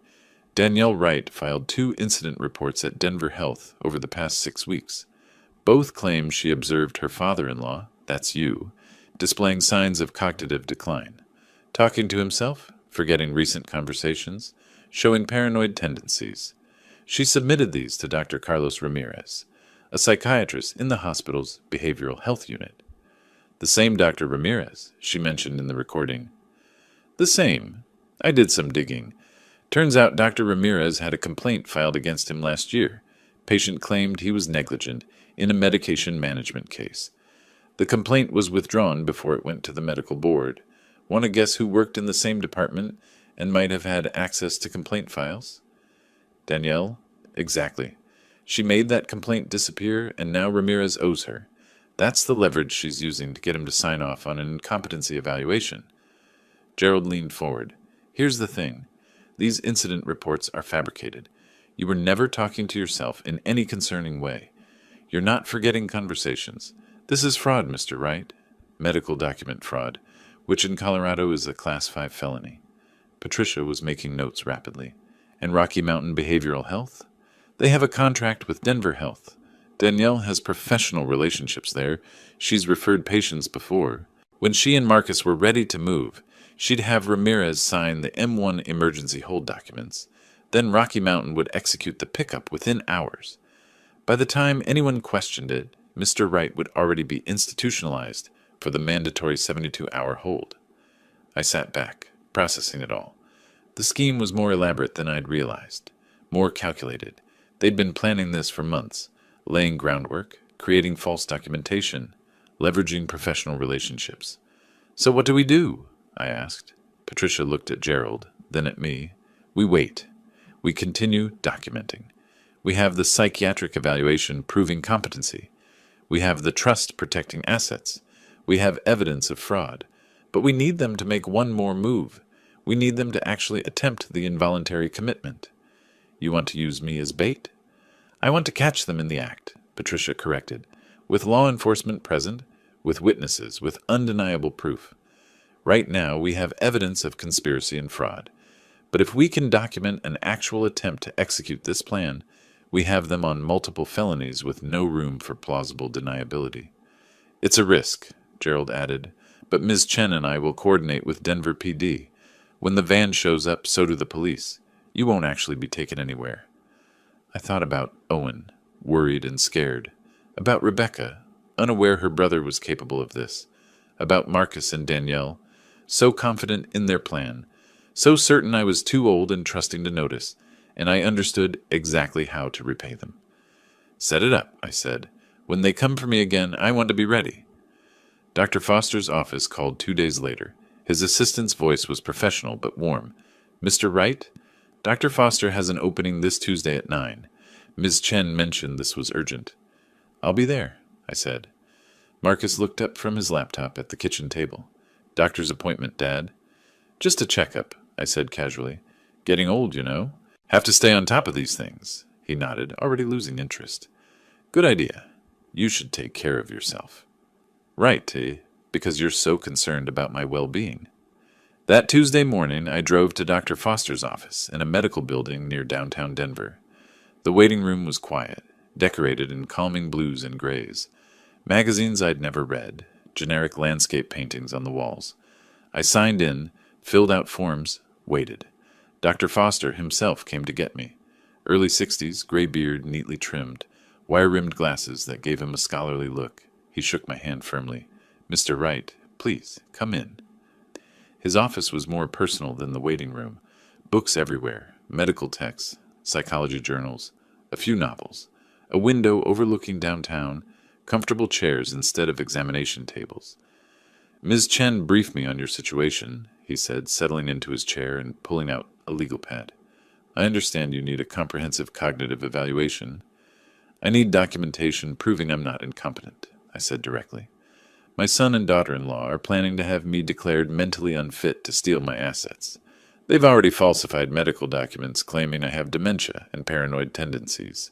Danielle Wright filed 2 incident reports at Denver Health over the past 6 weeks. Both claim she observed her father-in-law, that's you, displaying signs of cognitive decline. Talking to himself, forgetting recent conversations, showing paranoid tendencies. She submitted these to Dr. Carlos Ramirez, a psychiatrist in the hospital's behavioral health unit." "The same Dr. Ramirez," she mentioned in the recording. "The same. I did some digging. Turns out Dr. Ramirez had a complaint filed against him last year. Patient claimed he was negligent in a medication management case. The complaint was withdrawn before it went to the medical board. Want to guess who worked in the same department and might have had access to complaint files?" "Danielle?" "Exactly. She made that complaint disappear, and now Ramirez owes her. That's the leverage she's using to get him to sign off on an incompetency evaluation." Gerald leaned forward. "Here's the thing. These incident reports are fabricated. You were never talking to yourself in any concerning way. You're not forgetting conversations. This is fraud, Mr. Wright. Medical document fraud, which in Colorado is a Class 5 felony. Patricia was making notes rapidly. And Rocky Mountain Behavioral Health? They have a contract with Denver Health. Danielle has professional relationships there. She's referred patients before. When she and Marcus were ready to move, she'd have Ramirez sign the M1 emergency hold documents. Then Rocky Mountain would execute the pickup within hours. By the time anyone questioned it, Mr. Wright would already be institutionalized for the mandatory 72-hour hold. I sat back, processing it all. The scheme was more elaborate than I'd realized, more calculated. They'd been planning this for months, laying groundwork, creating false documentation, leveraging professional relationships. So what do we do? I asked. Patricia looked at Gerald, then at me. We wait. We continue documenting. We have the psychiatric evaluation proving competency. We have the trust protecting assets. We have evidence of fraud. But we need them to make one more move. We need them to actually attempt the involuntary commitment. You want to use me as bait? I want to catch them in the act, Patricia corrected, with law enforcement present, with witnesses, with undeniable proof. Right now, we have evidence of conspiracy and fraud. But if we can document an actual attempt to execute this plan, we have them on multiple felonies with no room for plausible deniability. It's a risk, Gerald added, but Ms. Chen and I will coordinate with Denver PD. When the van shows up, so do the police. You won't actually be taken anywhere. I thought about Owen, worried and scared, about Rebecca, unaware her brother was capable of this, about Marcus and Danielle, so confident in their plan, so certain I was too old and trusting to notice, and I understood exactly how to repay them. Set it up, I said. When they come for me again, I want to be ready. Dr. Foster's office called 2 days later. His assistant's voice was professional but warm. Mr. Wright? Dr. Foster has an opening this Tuesday at 9. Ms. Chen mentioned this was urgent. I'll be there, I said. Marcus looked up from his laptop at the kitchen table. Doctor's appointment, Dad. Just a checkup, I said casually. Getting old, you know. Have to stay on top of these things. He nodded, already losing interest. Good idea. You should take care of yourself. Right, T, because you're so concerned about my well-being. That Tuesday morning, I drove to Dr. Foster's office in a medical building near downtown Denver. The waiting room was quiet, decorated in calming blues and grays. Magazines I'd never read, generic landscape paintings on the walls. I signed in, filled out forms, waited. Dr. Foster himself came to get me. Early 60s, gray beard, neatly trimmed, wire-rimmed glasses that gave him a scholarly look. He shook my hand firmly. Mr. Wright, please, come in. His office was more personal than the waiting room. Books everywhere, medical texts, psychology journals, a few novels, a window overlooking downtown, comfortable chairs instead of examination tables. Ms. Chen briefed me on your situation, he said, settling into his chair and pulling out a legal pad. I understand you need a comprehensive cognitive evaluation. I need documentation proving I'm not incompetent, I said directly. My son and daughter-in-law are planning to have me declared mentally unfit to steal my assets. They've already falsified medical documents claiming I have dementia and paranoid tendencies.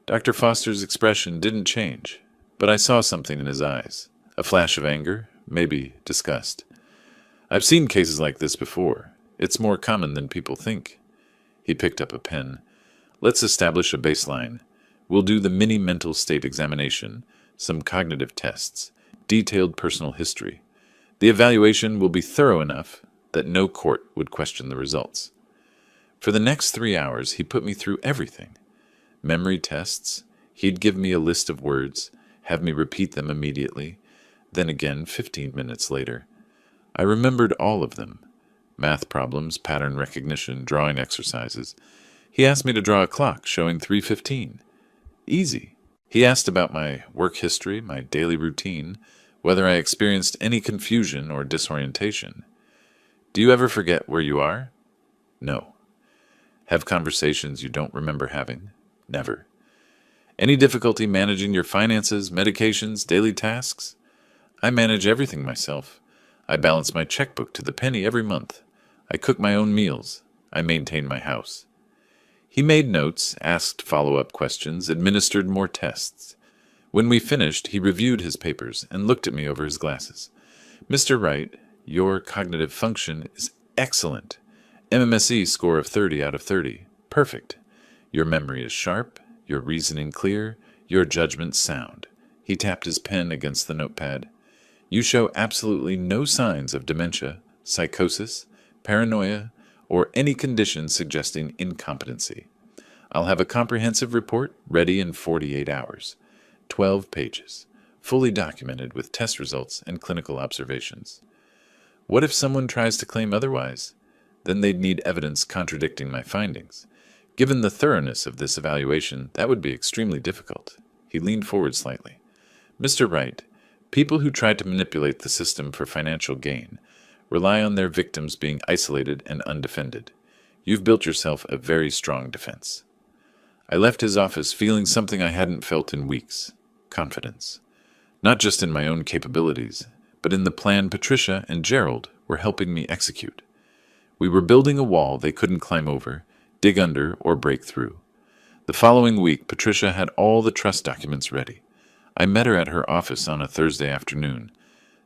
Dr. Foster's expression didn't change, but I saw something in his eyes. A flash of anger, maybe disgust. I've seen cases like this before. It's more common than people think. He picked up a pen. Let's establish a baseline. We'll do the mini mental state examination, some cognitive tests, detailed personal history. The evaluation will be thorough enough that no court would question the results. For the next 3 hours, he put me through everything. Memory tests. He'd give me a list of words, have me repeat them immediately, then again 15 minutes later. I remembered all of them. Math problems, pattern recognition, drawing exercises. He asked me to draw a clock showing 3:15. Easy. He asked about my work history, my daily routine, whether I experienced any confusion or disorientation. Do you ever forget where you are? No. Have conversations you don't remember having? Never. Any difficulty managing your finances, medications, daily tasks? I manage everything myself. I balance my checkbook to the penny every month. I cook my own meals. I maintain my house. He made notes, asked follow-up questions, administered more tests. When we finished, he reviewed his papers and looked at me over his glasses. "Mr. Wright, your cognitive function is excellent. MMSE score of 30 out of 30. Perfect. Your memory is sharp, your reasoning clear, your judgment sound." He tapped his pen against the notepad. "You show absolutely no signs of dementia, psychosis, paranoia, or any condition suggesting incompetency. I'll have a comprehensive report ready in 48 hours. 12 pages, fully documented with test results and clinical observations. What if someone tries to claim otherwise? Then they'd need evidence contradicting my findings. Given the thoroughness of this evaluation, that would be extremely difficult." He leaned forward slightly. "Mr. Wright, people who try to manipulate the system for financial gain rely on their victims being isolated and undefended. You've built yourself a very strong defense." I left his office feeling something I hadn't felt in weeks: confidence. Not just in my own capabilities, but in the plan Patricia and Gerald were helping me execute. We were building a wall they couldn't climb over, dig under, or break through. The following week, Patricia had all the trust documents ready. I met her at her office on a Thursday afternoon.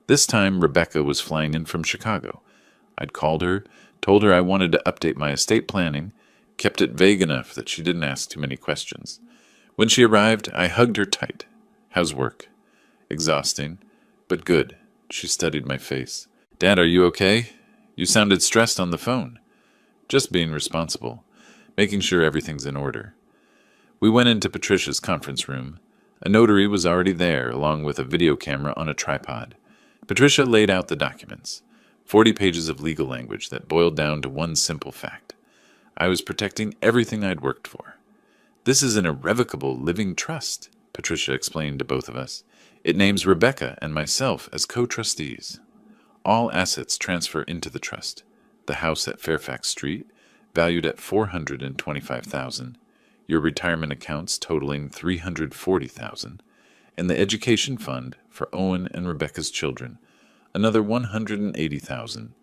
This time, Rebecca was flying in from Chicago. I'd called her, told her I wanted to update my estate planning, kept it vague enough that she didn't ask too many questions. When she arrived, I hugged her tight. "How's work?" "Exhausting, but good." She studied my face. "Dad, are you okay? You sounded stressed on the phone." "Just being responsible, making sure everything's in order." We went into Patricia's conference room. A notary was already there, along with a video camera on a tripod. Patricia laid out the documents, 40 pages of legal language that boiled down to one simple fact. I was protecting everything I'd worked for. "This is an irrevocable living trust," Patricia explained to both of us. "It names Rebecca and myself as co-trustees. All assets transfer into the trust. The house at Fairfax Street, valued at $425,000, your retirement accounts totaling $340,000, and the education fund for Owen and Rebecca's children, another $180,000.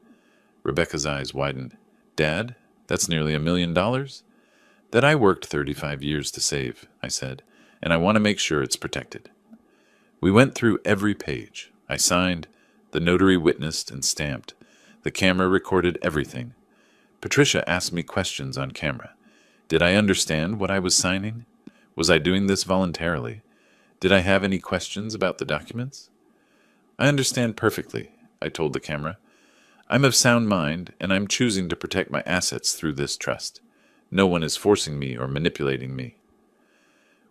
Rebecca's eyes widened. "Dad, that's nearly $1 million? "That I worked 35 years to save," I said, "and I want to make sure it's protected." We went through every page. I signed. The notary witnessed and stamped. The camera recorded everything. Patricia asked me questions on camera. Did I understand what I was signing? Was I doing this voluntarily? Did I have any questions about the documents? "I understand perfectly," I told the camera. "I'm of sound mind, and I'm choosing to protect my assets through this trust. No one is forcing me or manipulating me."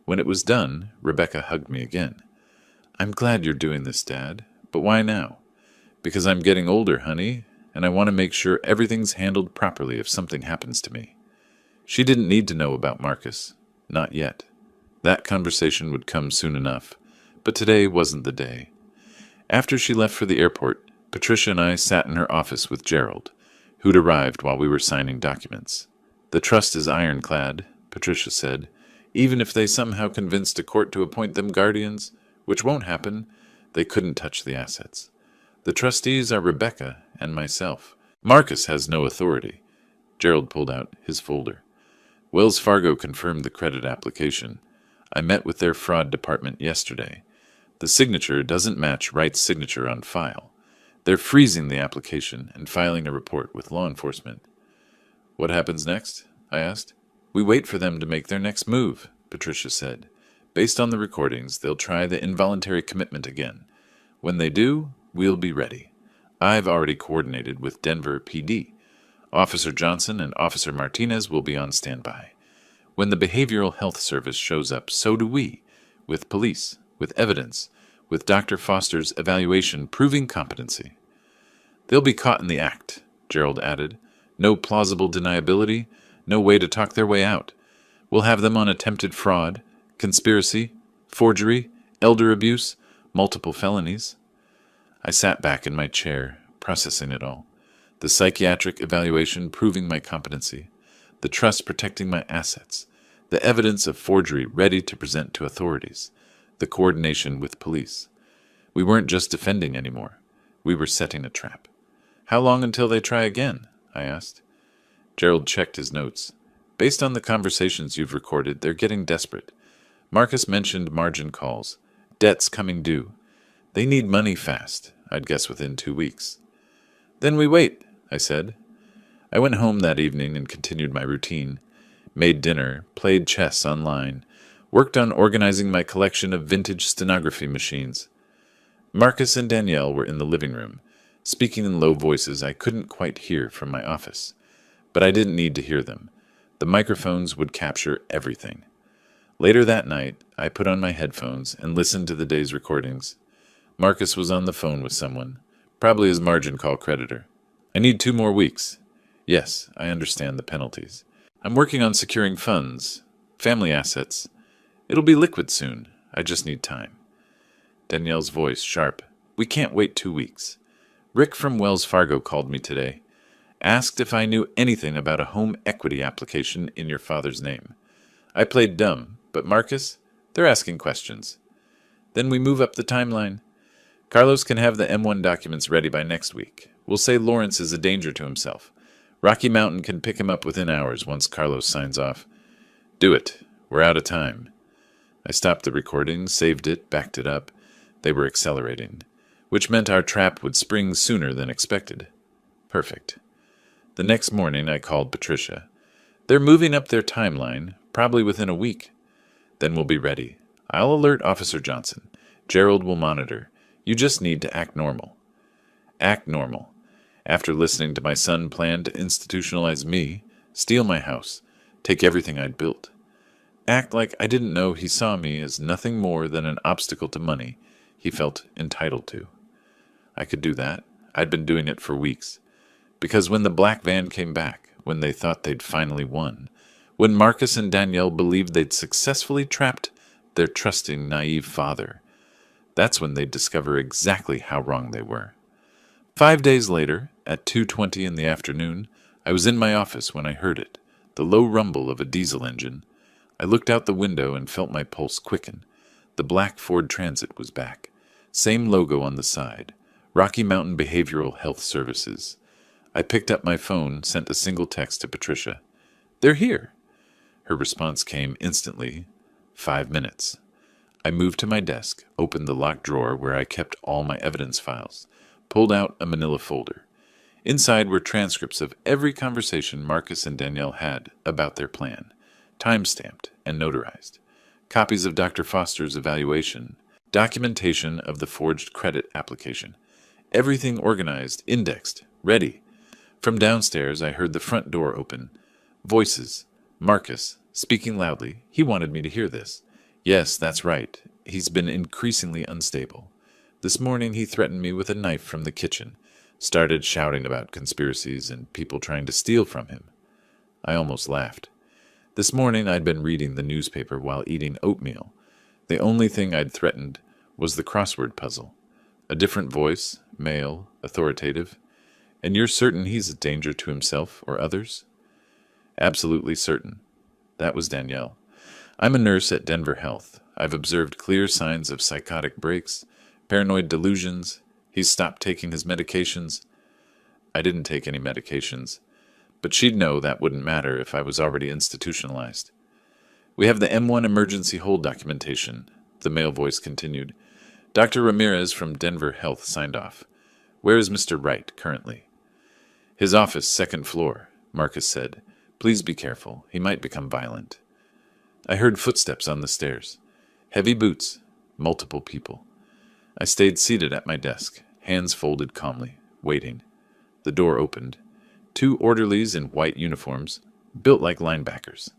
When it was done, Rebecca hugged me again. "I'm glad you're doing this, Dad. But why now?" "Because I'm getting older, honey, and I want to make sure everything's handled properly if something happens to me." She didn't need to know about Marcus. Not yet. That conversation would come soon enough, but today wasn't the day. After she left for the airport, Patricia and I sat in her office with Gerald, who'd arrived while we were signing documents. "The trust is ironclad," Patricia said. "Even if they somehow convinced a court to appoint them guardians, which won't happen, they couldn't touch the assets. The trustees are Rebecca and myself. Marcus has no authority." Gerald pulled out his folder. "Wells Fargo confirmed the credit application. I met with their fraud department yesterday. The signature doesn't match Wright's signature on file. They're freezing the application and filing a report with law enforcement." "What happens next?" I asked. "We wait for them to make their next move," Patricia said. "Based on the recordings, they'll try the involuntary commitment again. When they do, we'll be ready. I've already coordinated with Denver PD. Officer Johnson and Officer Martinez will be on standby. When the Behavioral Health Service shows up, so do we, with police, with evidence, with Dr. Foster's evaluation proving competency." "They'll be caught in the act," Gerald added. "No plausible deniability, no way to talk their way out. We'll have them on attempted fraud, conspiracy, forgery, elder abuse, multiple felonies." I sat back in my chair, processing it all. The psychiatric evaluation proving my competency, the trust protecting my assets, the evidence of forgery ready to present to authorities, the coordination with police. We weren't just defending anymore. We were setting a trap. "How long until they try again?" I asked. Gerald checked his notes. "Based on the conversations you've recorded, they're getting desperate. Marcus mentioned margin calls, Debts coming due. They need money fast, I'd guess within 2 weeks. Then we wait, I said. I went home that evening and continued my routine. Made dinner, played chess online, worked on organizing my collection of vintage stenography machines. Marcus and Danielle were in the living room, speaking in low voices I couldn't quite hear from my office. But I didn't need to hear them. The microphones would capture everything. Later that night, I put on my headphones and listened to the day's recordings. Marcus was on the phone with someone, probably his margin call creditor. I need 2 more weeks. Yes, I understand the penalties. I'm working on securing funds, family assets. It'll be liquid soon. I just need time. Danielle's voice sharp. We can't wait 2 weeks. Rick from Wells Fargo called me today. Asked if I knew anything about a home equity application in your father's name. I played dumb, but Marcus, they're asking questions. Then we move up the timeline. Carlos can have the M1 documents ready by next week. We'll say Lawrence is a danger to himself. Rocky Mountain can pick him up within hours once Carlos signs off. Do it. We're out of time. I stopped the recording, saved it, backed it up. They were accelerating, which meant our trap would spring sooner than expected. Perfect. The next morning I called Patricia. They're moving up their timeline, probably within a week. Then we'll be ready. I'll alert Officer Johnson. Gerald will monitor. You just need to act normal. Act normal. After listening to my son plan to institutionalize me, steal my house, take everything I'd built. Act like I didn't know he saw me as nothing more than an obstacle to money he felt entitled to. I could do that. I'd been doing it for weeks. Because when the black van came back, when they thought they'd finally won, when Marcus and Danielle believed they'd successfully trapped their trusting, naive father, that's when they'd discover exactly how wrong they were. 5 days later, at 2:20 in the afternoon, I was in my office when I heard it, the low rumble of a diesel engine. I looked out the window and felt my pulse quicken. The black Ford Transit was back. Same logo on the side. Rocky Mountain Behavioral Health Services. I picked up my phone, sent a single text to Patricia. They're here. Her response came instantly. 5 minutes. I moved to my desk, opened the locked drawer where I kept all my evidence files, pulled out a manila folder. Inside were transcripts of every conversation Marcus and Danielle had about their plan, time-stamped and notarized, copies of Dr. Foster's evaluation, documentation of the forged credit application, everything organized, indexed, ready. From downstairs, I heard the front door open. Voices. Marcus, speaking loudly. He wanted me to hear this. Yes, that's right. He's been increasingly unstable. This morning he threatened me with a knife from the kitchen, started shouting about conspiracies and people trying to steal from him. I almost laughed. This morning I'd been reading the newspaper while eating oatmeal. The only thing I'd threatened was the crossword puzzle. A different voice, male, authoritative. And you're certain he's a danger to himself or others? Absolutely certain. That was Danielle. I'm a nurse at Denver Health. I've observed clear signs of psychotic breaks, paranoid delusions. He's stopped taking his medications. I didn't take any medications, but she'd know that wouldn't matter if I was already institutionalized. We have the M1 emergency hold documentation, the male voice continued. Dr. Ramirez from Denver Health signed off. Where is Mr. Wright currently? His office, 2nd floor, Marcus said. Please be careful. He might become violent. I heard footsteps on the stairs. Heavy boots. Multiple people. I stayed seated at my desk, hands folded calmly, waiting. The door opened. 2 orderlies in white uniforms, built like linebackers.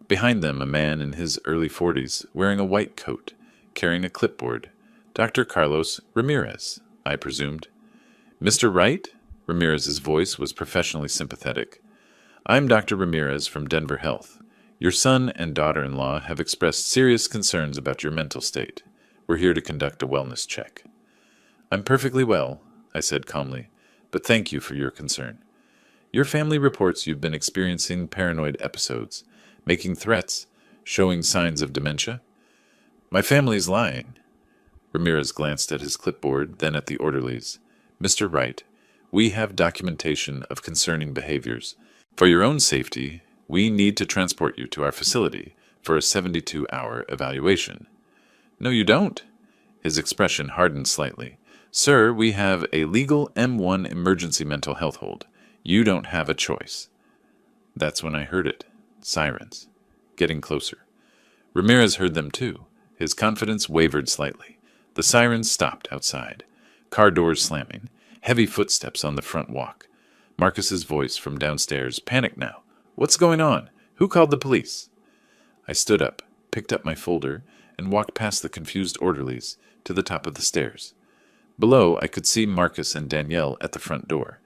Behind them, a man in his early 40s, wearing a white coat, carrying a clipboard. Dr. Carlos Ramirez, I presumed. Mr. Wright? Ramirez's voice was professionally sympathetic. I'm Dr. Ramirez from Denver Health. Your son and daughter-in-law have expressed serious concerns about your mental state. We're here to conduct a wellness check. I'm perfectly well, I said calmly, but thank you for your concern. Your family reports you've been experiencing paranoid episodes, making threats, showing signs of dementia. My family's lying. Ramirez glanced at his clipboard, then at the orderlies. Mr. Wright, we have documentation of concerning behaviors. For your own safety, we need to transport you to our facility for a 72-hour evaluation. No, you don't. His expression hardened slightly. Sir, we have a legal M1 emergency mental health hold. You don't have a choice. That's when I heard it. Sirens. Getting closer. Ramirez heard them too. His confidence wavered slightly. The sirens stopped outside. Car doors slamming. Heavy footsteps on the front walk. Marcus's voice from downstairs. Panic now. What's going on? Who called the police? I stood up, picked up my folder, and walked past the confused orderlies to the top of the stairs. Below, I could see Marcus and Danielle at the front door.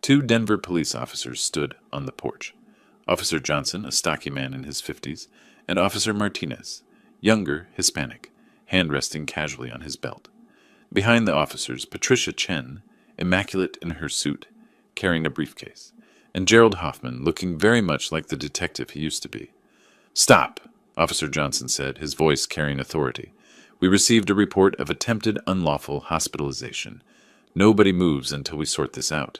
2 Denver police officers stood on the porch. Officer Johnson, a stocky man in his 50s, and Officer Martinez, younger, Hispanic, hand resting casually on his belt. Behind the officers, Patricia Chen, immaculate in her suit, carrying a briefcase, and Gerald Hoffman, looking very much like the detective he used to be. Stop, Officer Johnson said, his voice carrying authority. We received a report of attempted unlawful hospitalization. Nobody moves until we sort this out.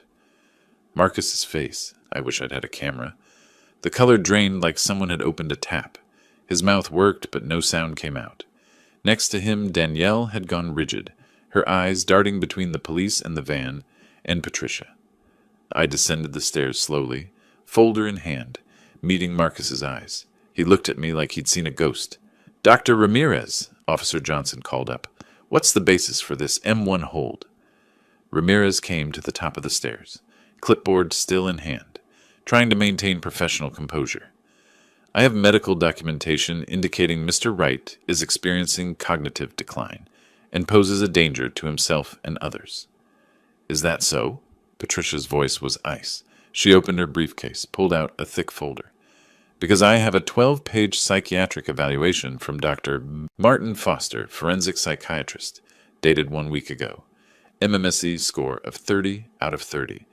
Marcus's face, I wish I'd had a camera. The color drained like someone had opened a tap. His mouth worked, but no sound came out. Next to him, Danielle had gone rigid, her eyes darting between the police and the van, and Patricia. I descended the stairs slowly, folder in hand, meeting Marcus's eyes. He looked at me like he'd seen a ghost. Dr. Ramirez, Officer Johnson called up. What's the basis for this M1 hold? Ramirez came to the top of the stairs, clipboard still in hand, trying to maintain professional composure. I have medical documentation indicating Mr. Wright is experiencing cognitive decline and poses a danger to himself and others. Is that so? Patricia's voice was ice. She opened her briefcase, pulled out a thick folder. Because I have a 12-page psychiatric evaluation from Dr. Martin Foster, forensic psychiatrist, dated 1 week ago. MMSE score of 30 out of 30.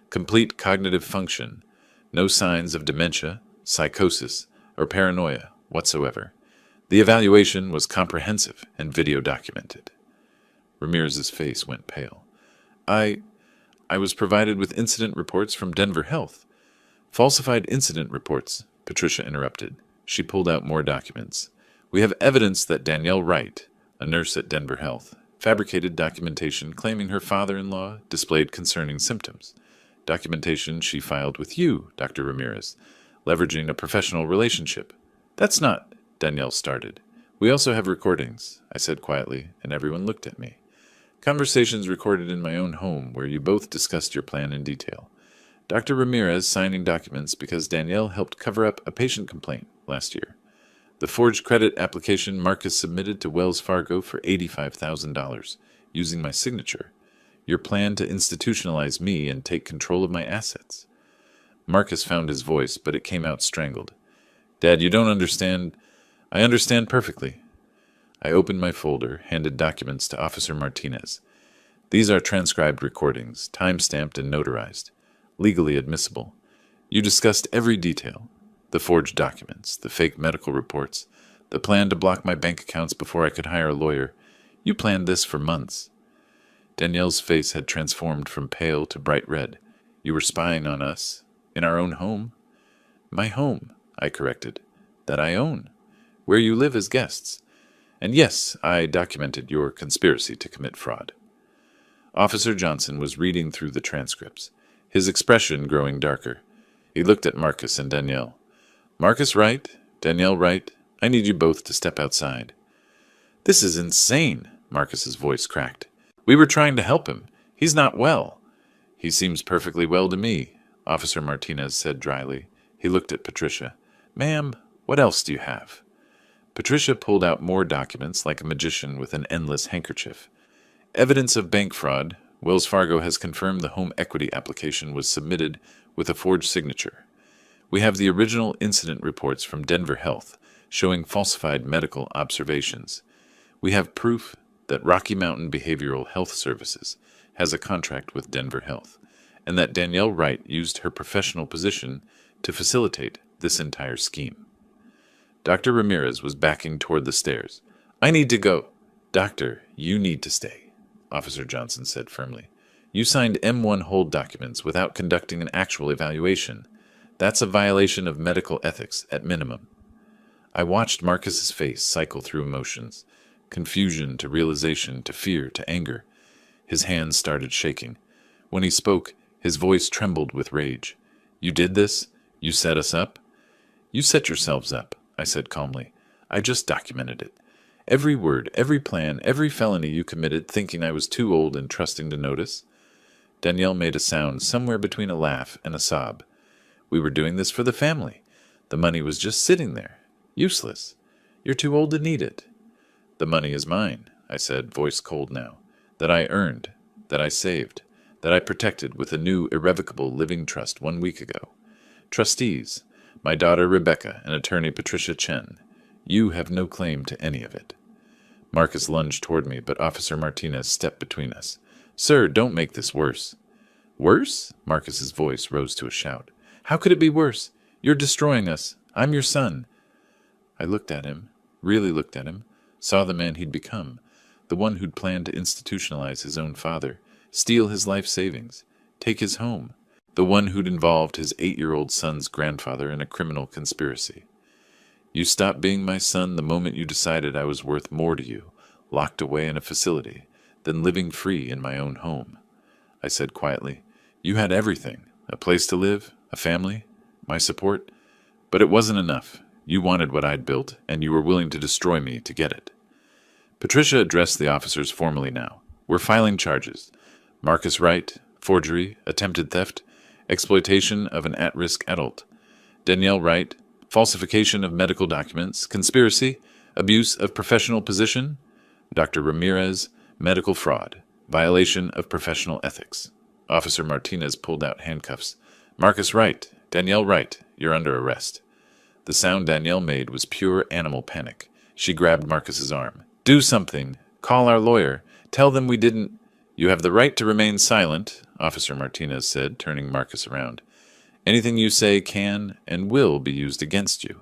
Complete cognitive function. No signs of dementia, psychosis, or paranoia whatsoever. The evaluation was comprehensive and video documented. Ramirez's face went pale. I was provided with incident reports from Denver Health. Falsified incident reports, Patricia interrupted. She pulled out more documents. We have evidence that Danielle Wright, a nurse at Denver Health, fabricated documentation claiming her father-in-law displayed concerning symptoms. Documentation she filed with you, Dr. Ramirez, leveraging a professional relationship. That's not, Danielle started. We also have recordings, I said quietly, and everyone looked at me. Conversations recorded in my own home where you both discussed your plan in detail. Dr. Ramirez signing documents because Danielle helped cover up a patient complaint last year. The forged credit application Marcus submitted to Wells Fargo for $85,000, using my signature. Your plan to institutionalize me and take control of my assets. Marcus found his voice, but it came out strangled. Dad, you don't understand. I understand perfectly. I opened my folder, handed documents to Officer Martinez. These are transcribed recordings, time-stamped and notarized. Legally admissible. You discussed every detail. The forged documents, the fake medical reports, the plan to block my bank accounts before I could hire a lawyer. You planned this for months. Danielle's face had transformed from pale to bright red. You were spying on us. In our own home. My home, I corrected. That I own. Where you live as guests. And yes, I documented your conspiracy to commit fraud. Officer Johnson was reading through the transcripts, his expression growing darker. He looked at Marcus and Danielle. Marcus Wright, Danielle Wright, I need you both to step outside. This is insane, Marcus's voice cracked. We were trying to help him. He's not well. He seems perfectly well to me, Officer Martinez said dryly. He looked at Patricia. Ma'am, what else do you have? Patricia pulled out more documents like a magician with an endless handkerchief. Evidence of bank fraud. Wells Fargo has confirmed the home equity application was submitted with a forged signature. We have the original incident reports from Denver Health showing falsified medical observations. We have proof that Rocky Mountain Behavioral Health Services has a contract with Denver Health, and that Danielle Wright used her professional position to facilitate this entire scheme. Dr. Ramirez was backing toward the stairs. I need to go. Doctor, you need to stay, Officer Johnson said firmly. You signed M1 hold documents without conducting an actual evaluation. That's a violation of medical ethics at minimum. I watched Marcus's face cycle through emotions. confusion to realization to fear to anger. His hands started shaking. When he spoke, his voice trembled with rage. "You did this? You set us up?" "You set yourselves up," I said calmly. "I just documented it. Every word, every plan, every felony you committed thinking I was too old and trusting to notice." Danielle made a sound somewhere between a laugh and a sob. "We were doing this for the family. The money was just sitting there. Useless. You're too old to need it." "The money is mine," I said, voice cold now. "That I earned, that I saved, that I protected with a new irrevocable living trust 1 week ago. Trustees, my daughter Rebecca and attorney Patricia Chen. You have no claim to any of it." Marcus lunged toward me, but Officer Martinez stepped between us. "Sir, don't make this worse." "Worse?" Marcus's voice rose to a shout. "How could it be worse? You're destroying us. I'm your son." I looked at him, really looked at him, saw the man he'd become, the one who'd planned to institutionalize his own father, steal his life savings, take his home, the one who'd involved his 8-year-old son's grandfather in a criminal conspiracy. "You stopped being my son the moment you decided I was worth more to you, locked away in a facility, than living free in my own home," I said quietly. "You had everything, a place to live, a family, my support, but it wasn't enough. You wanted what I'd built, and you were willing to destroy me to get it." Patricia addressed the officers formally now. "We're filing charges. Marcus Wright, forgery, attempted theft, exploitation of an at-risk adult. Danielle Wright, falsification of medical documents, conspiracy, abuse of professional position. Dr. Ramirez, medical fraud, violation of professional ethics." Officer Martinez pulled out handcuffs. "Marcus Wright, Danielle Wright, you're under arrest." The sound Danielle made was pure animal panic. She grabbed Marcus's arm. "Do something. Call our lawyer. Tell them we didn't—" "You have the right to remain silent," Officer Martinez said, turning Marcus around. "Anything you say can and will be used against you."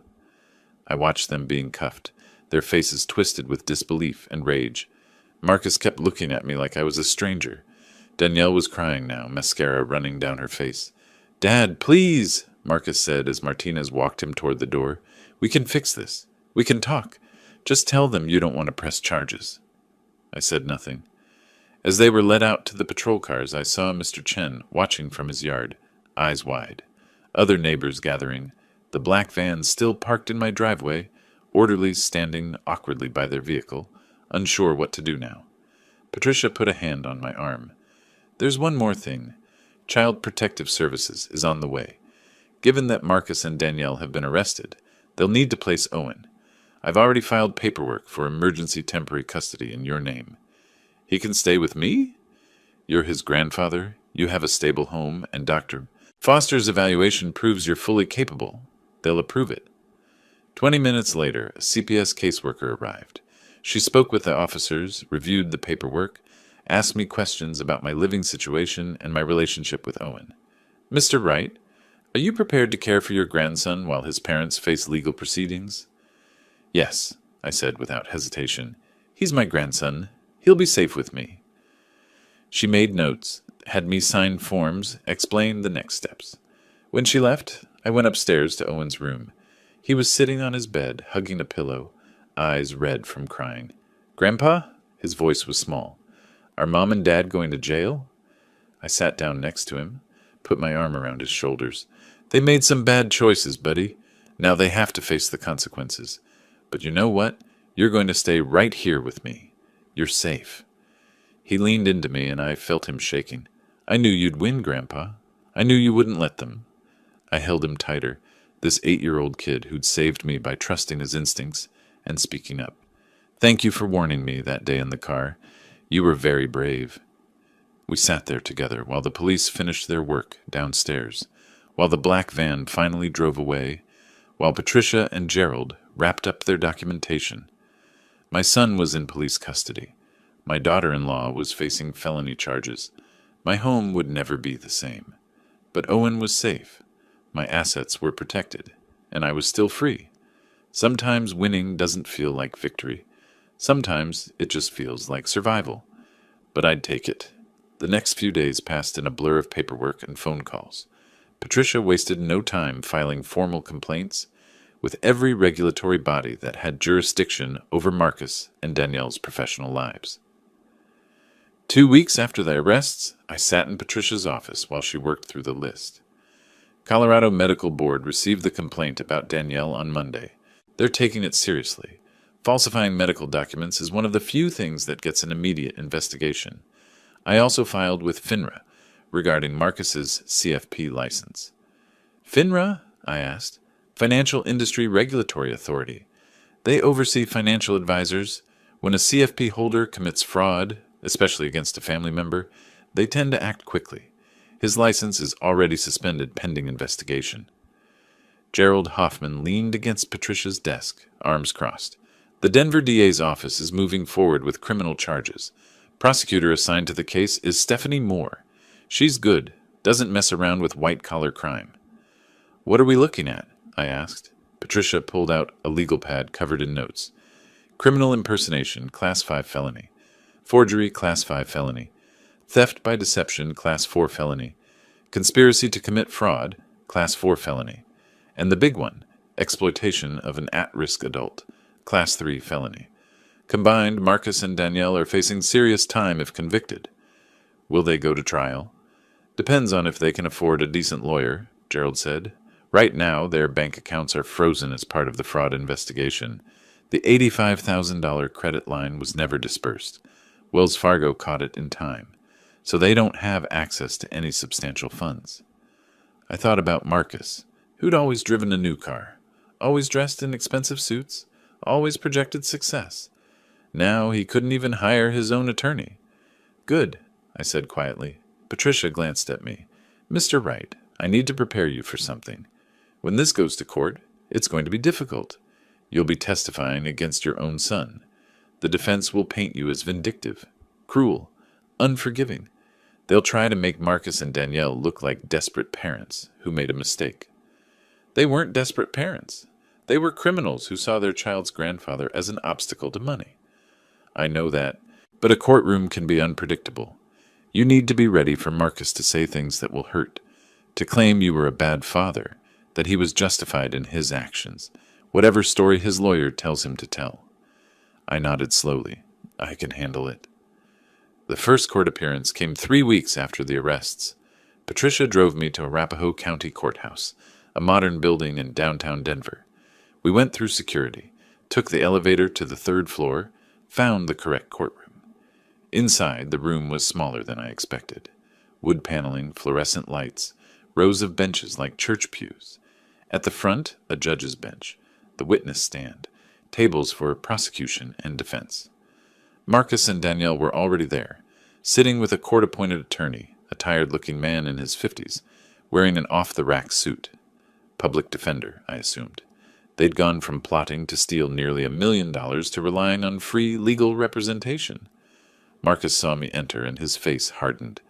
I watched them being cuffed, their faces twisted with disbelief and rage. Marcus kept looking at me like I was a stranger. Danielle was crying now, mascara running down her face. "Dad, please," Marcus said as Martinez walked him toward the door. "We can fix this. We can talk. Just tell them you don't want to press charges." I said nothing. As they were led out to the patrol cars, I saw Mr. Chen watching from his yard, eyes wide. Other neighbors gathering, the black van still parked in my driveway, orderlies standing awkwardly by their vehicle, unsure what to do now. Patricia put a hand on my arm. "There's one more thing. Child Protective Services is on the way. Given that Marcus and Danielle have been arrested, they'll need to place Owen. I've already filed paperwork for emergency temporary custody in your name. He can stay with me? You're his grandfather, you have a stable home, and Dr. Foster's evaluation proves you're fully capable. They'll approve it." 20 minutes later, a CPS caseworker arrived. She spoke with the officers, reviewed the paperwork, asked me questions about my living situation and my relationship with Owen. "Mr. Wright, are you prepared to care for your grandson while his parents face legal proceedings?" "Yes," I said without hesitation. "He's my grandson. He'll be safe with me." She made notes, had me sign forms, explained the next steps. When she left, I went upstairs to Owen's room. He was sitting on his bed, hugging a pillow, eyes red from crying. "Grandpa?" His voice was small. "Are Mom and Dad going to jail?" I sat down next to him, put my arm around his shoulders. "They made some bad choices, buddy. Now they have to face the consequences. But you know what? You're going to stay right here with me. You're safe." He leaned into me, and I felt him shaking. "I knew you'd win, Grandpa. I knew you wouldn't let them." I held him tighter, this 8-year-old kid who'd saved me by trusting his instincts and speaking up. "Thank you for warning me that day in the car. You were very brave." We sat there together while the police finished their work downstairs, while the black van finally drove away, while Patricia and Gerald wrapped up their documentation. My son was in police custody. My daughter-in-law was facing felony charges. My home would never be the same. But Owen was safe. My assets were protected, and I was still free. Sometimes winning doesn't feel like victory. Sometimes it just feels like survival. But I'd take it. The next few days passed in a blur of paperwork and phone calls. Patricia wasted no time filing formal complaints. with every regulatory body that had jurisdiction over Marcus and Danielle's professional lives. 2 weeks after the arrests, I sat in Patricia's office while she worked through the list. Colorado Medical Board received the complaint about Danielle on Monday. They're taking it seriously. Falsifying medical documents is one of the few things that gets an immediate investigation. I also filed with FINRA regarding Marcus's CFP license. FINRA? I asked. Financial Industry Regulatory Authority. They oversee financial advisors. When a CFP holder commits fraud, especially against a family member, they tend to act quickly. His license is already suspended pending investigation. Gerald Hoffman leaned against Patricia's desk, arms crossed. The Denver DA's office is moving forward with criminal charges. Prosecutor assigned to the case is Stephanie Moore. She's good, doesn't mess around with white-collar crime. What are we looking at? I asked. Patricia pulled out a legal pad covered in notes. Criminal impersonation, Class 5 felony. Forgery, Class 5 felony. Theft by deception, Class 4 felony. Conspiracy to commit fraud, Class 4 felony. And the big one, exploitation of an at-risk adult, Class 3 felony. Combined, Marcus and Danielle are facing serious time if convicted. Will they go to trial? Depends on if they can afford a decent lawyer, Gerald said. Right now, their bank accounts are frozen as part of the fraud investigation. The $85,000 credit line was never dispersed. Wells Fargo caught it in time, so they don't have access to any substantial funds. I thought about Marcus, who'd always driven a new car, always dressed in expensive suits, always projected success. Now he couldn't even hire his own attorney. Good, I said quietly. Patricia glanced at me. Mr. Wright, I need to prepare you for something. When this goes to court, it's going to be difficult. You'll be testifying against your own son. The defense will paint you as vindictive, cruel, unforgiving. They'll try to make Marcus and Danielle look like desperate parents who made a mistake. They weren't desperate parents. They were criminals who saw their child's grandfather as an obstacle to money. I know that, but a courtroom can be unpredictable. You need to be ready for Marcus to say things that will hurt, to claim you were a bad father, that he was justified in his actions, whatever story his lawyer tells him to tell. I nodded slowly. I can handle it. The first court appearance came 3 weeks after the arrests. Patricia drove me to Arapahoe County Courthouse, a modern building in downtown Denver. We went through security, took the elevator to the 3rd floor, found the correct courtroom. Inside, the room was smaller than I expected. Wood paneling, fluorescent lights, rows of benches like church pews. At the front, a judge's bench, the witness stand, tables for prosecution and defense. Marcus and Danielle were already there, sitting with a court-appointed attorney, a tired-looking man in his 50s, wearing an off-the-rack suit. Public defender, I assumed. They'd gone from plotting to steal nearly $1 million to relying on free legal representation. Marcus saw me enter, and his face hardened.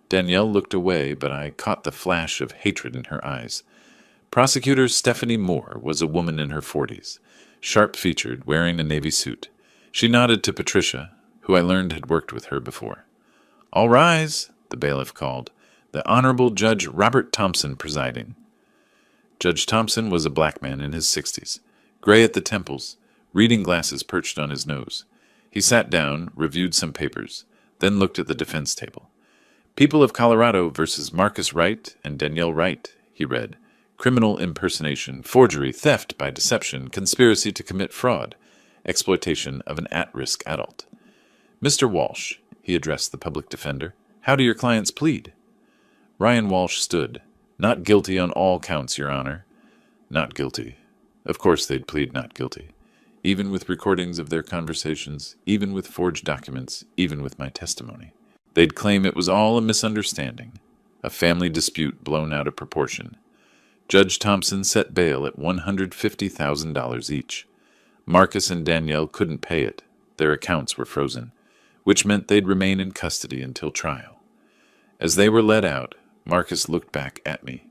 Danielle looked away, but I caught the flash of hatred in her eyes. Prosecutor Stephanie Moore was a woman in her 40s, sharp-featured, wearing a navy suit. She nodded to Patricia, who I learned had worked with her before. "All rise," the bailiff called, the Honorable Judge Robert Thompson presiding. Judge Thompson was a black man in his 60s, gray at the temples, reading glasses perched on his nose. He sat down, reviewed some papers, then looked at the defense table. People of Colorado versus Marcus Wright and Danielle Wright, he read. Criminal impersonation, forgery, theft by deception, conspiracy to commit fraud, exploitation of an at-risk adult. Mr. Walsh, he addressed the public defender, how do your clients plead? Ryan Walsh stood. Not guilty on all counts, Your Honor. Not guilty. Of course they'd plead not guilty. Even with recordings of their conversations, even with forged documents, even with my testimony. They'd claim it was all a misunderstanding, a family dispute blown out of proportion. Judge Thompson set bail at $150,000 each. Marcus and Danielle couldn't pay it. Their accounts were frozen, which meant they'd remain in custody until trial. As they were let out, Marcus looked back at me.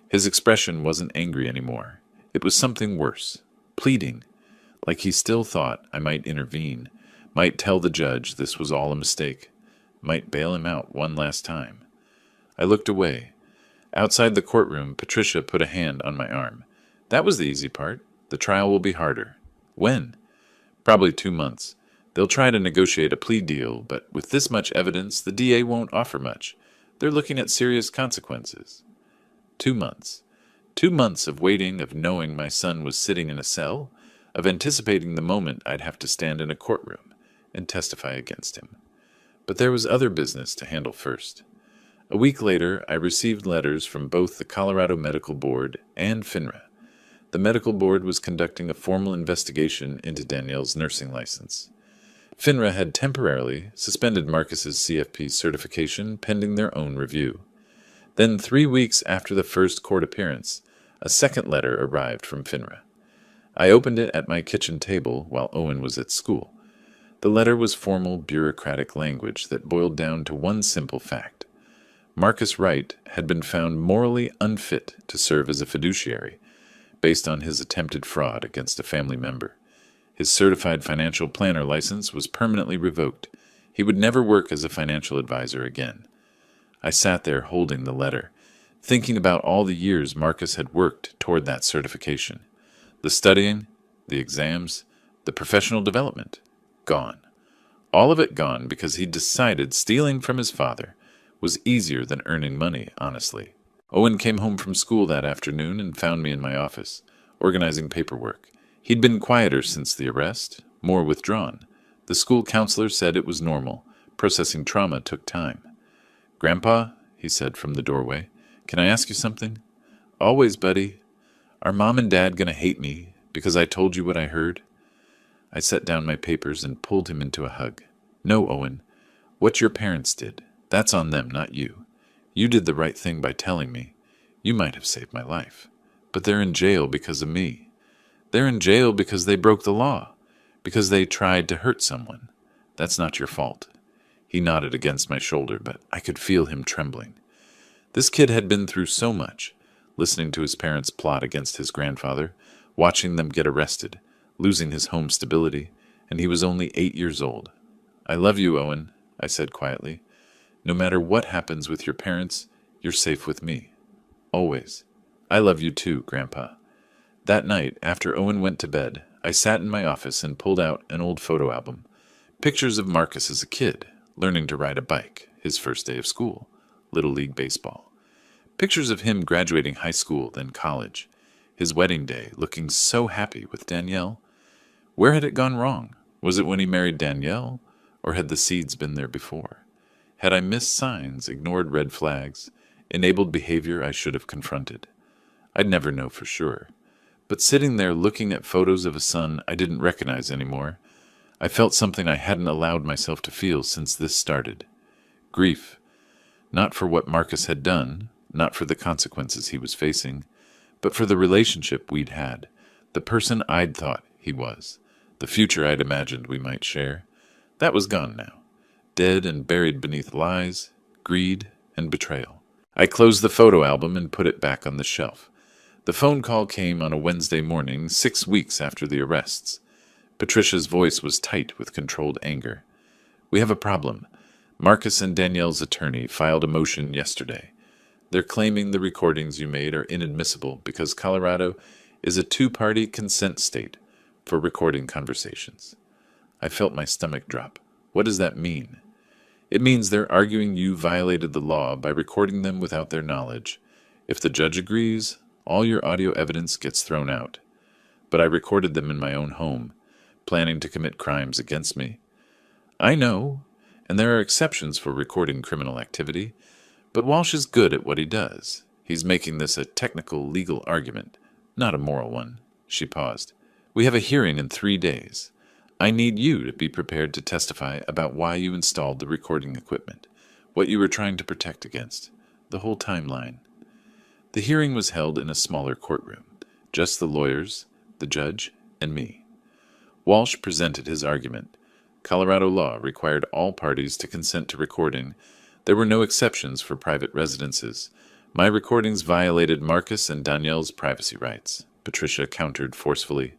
His expression wasn't angry anymore. It was something worse, pleading, like he still thought I might intervene, might tell the judge this was all a mistake, might bail him out one last time. I looked away. Outside the courtroom, Patricia put a hand on my arm. That was the easy part. The trial will be harder. When? Probably 2 months. They'll try to negotiate a plea deal, but with this much evidence, the DA won't offer much. They're looking at serious consequences. 2 months. 2 months of waiting, of knowing my son was sitting in a cell, of anticipating the moment I'd have to stand in a courtroom and testify against him. But there was other business to handle first. A week later, I received letters from both the Colorado Medical Board and FINRA. The medical board was conducting a formal investigation into Danielle's nursing license. FINRA had temporarily suspended Marcus's CFP certification pending their own review. Then 3 weeks after the first court appearance, a second letter arrived from FINRA. I opened it at my kitchen table while Owen was at school. The letter was formal bureaucratic language that boiled down to one simple fact. Marcus Wright had been found morally unfit to serve as a fiduciary, based on his attempted fraud against a family member. His certified financial planner license was permanently revoked. He would never work as a financial advisor again. I sat there holding the letter, thinking about all the years Marcus had worked toward that certification. The studying, the exams, the professional development, gone. All of it gone because he decided stealing from his father was easier than earning money, honestly. Owen came home from school that afternoon and found me in my office, organizing paperwork. He'd been quieter since the arrest, more withdrawn. The school counselor said it was normal. Processing trauma took time. "Grandpa," he said from the doorway, "can I ask you something?" "Always, buddy." "Are Mom and Dad gonna hate me because I told you what I heard?" I set down my papers and pulled him into a hug. "No, Owen. What your parents did, that's on them, not you. You did the right thing by telling me. You might have saved my life. But they're in jail because of me. They're in jail because they broke the law, because they tried to hurt someone. That's not your fault." He nodded against my shoulder, but I could feel him trembling. This kid had been through so much, listening to his parents plot against his grandfather, watching them get arrested, losing his home stability, and he was only 8 years old. "I love you, Owen," I said quietly. "No matter what happens with your parents, you're safe with me. Always. I love you too, Grandpa." That night, after Owen went to bed, I sat in my office and pulled out an old photo album. Pictures of Marcus as a kid, learning to ride a bike, his first day of school, Little League baseball. Pictures of him graduating high school, then college, his wedding day, looking so happy with Danielle. Where had it gone wrong? Was it when he married Danielle, or had the seeds been there before? Had I missed signs, ignored red flags, enabled behavior I should have confronted? I'd never know for sure. But sitting there looking at photos of a son I didn't recognize anymore, I felt something I hadn't allowed myself to feel since this started. Grief. Not for what Marcus had done, not for the consequences he was facing, but for the relationship we'd had, the person I'd thought he was, the future I'd imagined we might share. That was gone now, dead and buried beneath lies, greed, and betrayal. I closed the photo album and put it back on the shelf. The phone call came on a Wednesday morning, 6 weeks after the arrests. Patricia's voice was tight with controlled anger. "We have a problem. Marcus and Danielle's attorney filed a motion yesterday. They're claiming the recordings you made are inadmissible because Colorado is a two-party consent state for recording conversations." I felt my stomach drop. What does that mean? It means they're arguing you violated the law by recording them without their knowledge. If the judge agrees, all your audio evidence gets thrown out. But I recorded them in my own home, planning to commit crimes against me. I know, and there are exceptions for recording criminal activity, but Walsh is good at what he does. He's making this a technical legal argument, not a moral one. She paused. "We have a hearing in 3 days. I need you to be prepared to testify about why you installed the recording equipment, what you were trying to protect against, the whole timeline." The hearing was held in a smaller courtroom, just the lawyers, the judge, and me. Walsh presented his argument. Colorado law required all parties to consent to recording. There were no exceptions for private residences. My recordings violated Marcus and Danielle's privacy rights. Patricia countered forcefully.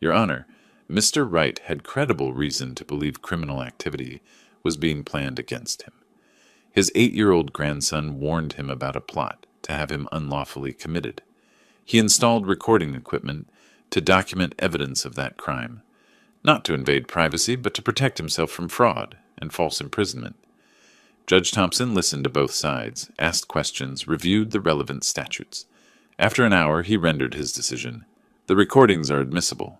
"Your Honor, Mr. Wright had credible reason to believe criminal activity was being planned against him. His 8-year-old grandson warned him about a plot to have him unlawfully committed. He installed recording equipment to document evidence of that crime, not to invade privacy, but to protect himself from fraud and false imprisonment. Judge Thompson listened to both sides, asked questions, reviewed the relevant statutes. After an hour, he rendered his decision. The recordings are admissible.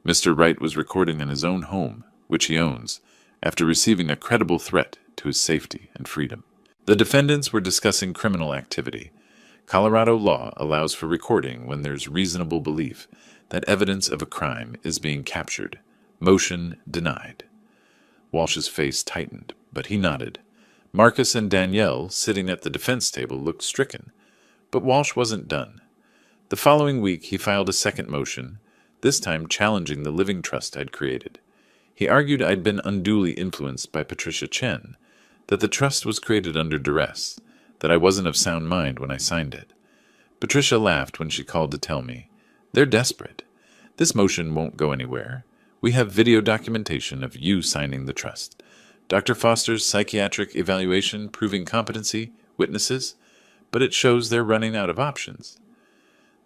Mr. Wright was recording in his own home, which he owns, after receiving a credible threat to his safety and freedom. The defendants were discussing criminal activity. Colorado law allows for recording when there's reasonable belief that evidence of a crime is being captured. Motion denied. Walsh's face tightened, but he nodded. Marcus and Danielle, sitting at the defense table, looked stricken. But Walsh wasn't done. The following week he filed a second motion, this time challenging the living trust I'd created. He argued I'd been unduly influenced by Patricia Chen, that the trust was created under duress, that I wasn't of sound mind when I signed it. Patricia laughed when she called to tell me, "They're desperate. This motion won't go anywhere. We have video documentation of you signing the trust. Dr. Foster's psychiatric evaluation proving competency, witnesses, but it shows they're running out of options."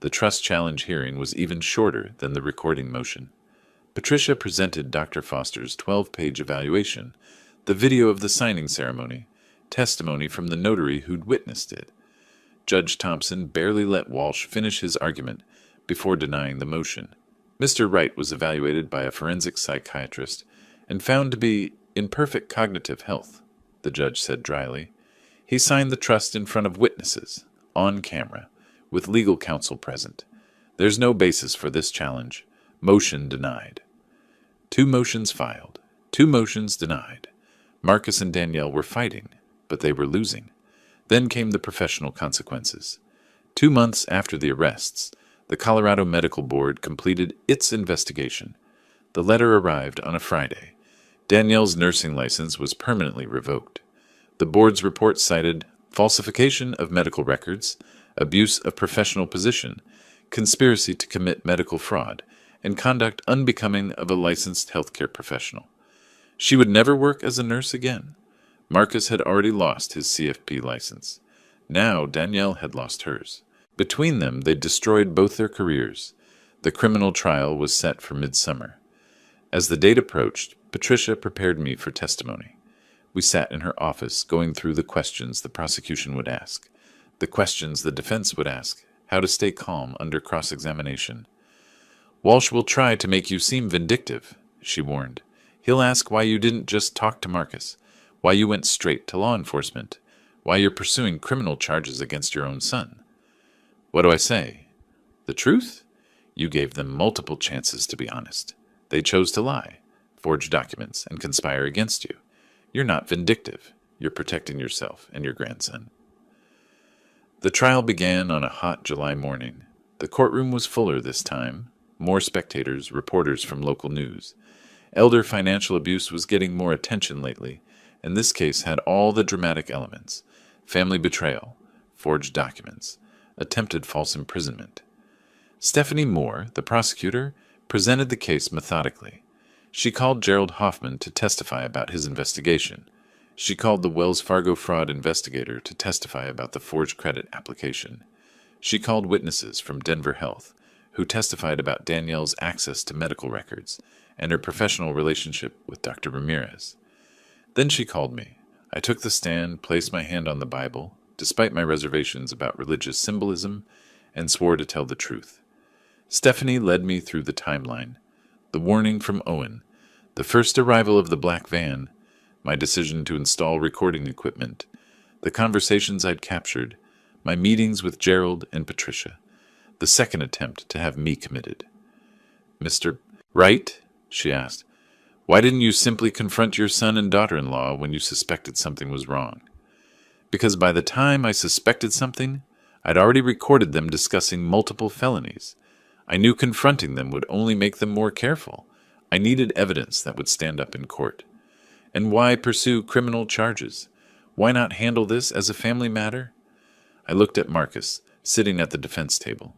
The trust challenge hearing was even shorter than the recording motion. Patricia presented Dr. Foster's 12-page evaluation, the video of the signing ceremony, testimony from the notary who'd witnessed it. Judge Thompson barely let Walsh finish his argument before denying the motion. Mr. Wright was evaluated by a forensic psychiatrist and found to be in perfect cognitive health, the judge said dryly. He signed the trust in front of witnesses, on camera, with legal counsel present. There's no basis for this challenge. Motion denied. 2 motions filed. 2 motions denied. Marcus and Danielle were fighting, but they were losing. Then came the professional consequences. 2 months after the arrests, the Colorado Medical Board completed its investigation. The letter arrived on a Friday. Danielle's nursing license was permanently revoked. The board's report cited falsification of medical records, abuse of professional position, conspiracy to commit medical fraud, and conduct unbecoming of a licensed healthcare professional. She would never work as a nurse again. Marcus had already lost his CFP license. Now Danielle had lost hers. Between them, they destroyed both their careers. The criminal trial was set for midsummer. As the date approached, Patricia prepared me for testimony. We sat in her office, going through the questions the prosecution would ask, the questions the defense would ask, how to stay calm under cross-examination. "Walsh will try to make you seem vindictive," she warned. "He'll ask why you didn't just talk to Marcus, why you went straight to law enforcement, why you're pursuing criminal charges against your own son." What do I say? The truth? You gave them multiple chances to be honest. They chose to lie, forge documents, and conspire against you. You're not vindictive. You're protecting yourself and your grandson. The trial began on a hot July morning. The courtroom was fuller this time. More spectators, reporters from local news. Elder financial abuse was getting more attention lately, and this case had all the dramatic elements: family betrayal, forged documents, attempted false imprisonment. Stephanie Moore, the prosecutor, presented the case methodically. She called Gerald Hoffman to testify about his investigation. She called the Wells Fargo fraud investigator to testify about the forged credit application. She called witnesses from Denver Health, who testified about Danielle's access to medical records and her professional relationship with Dr. Ramirez. Then she called me. I took the stand, placed my hand on the Bible, despite my reservations about religious symbolism, and swore to tell the truth. Stephanie led me through the timeline. The warning from Owen, the first arrival of the black van, my decision to install recording equipment, the conversations I'd captured, my meetings with Gerald and Patricia, the second attempt to have me committed. "Mr. Wright?" she asked. "Why didn't you simply confront your son and daughter-in-law when you suspected something was wrong?" "Because by the time I suspected something, I'd already recorded them discussing multiple felonies. I knew confronting them would only make them more careful. I needed evidence that would stand up in court. And why pursue criminal charges? Why not handle this as a family matter?" I looked at Marcus, sitting at the defense table.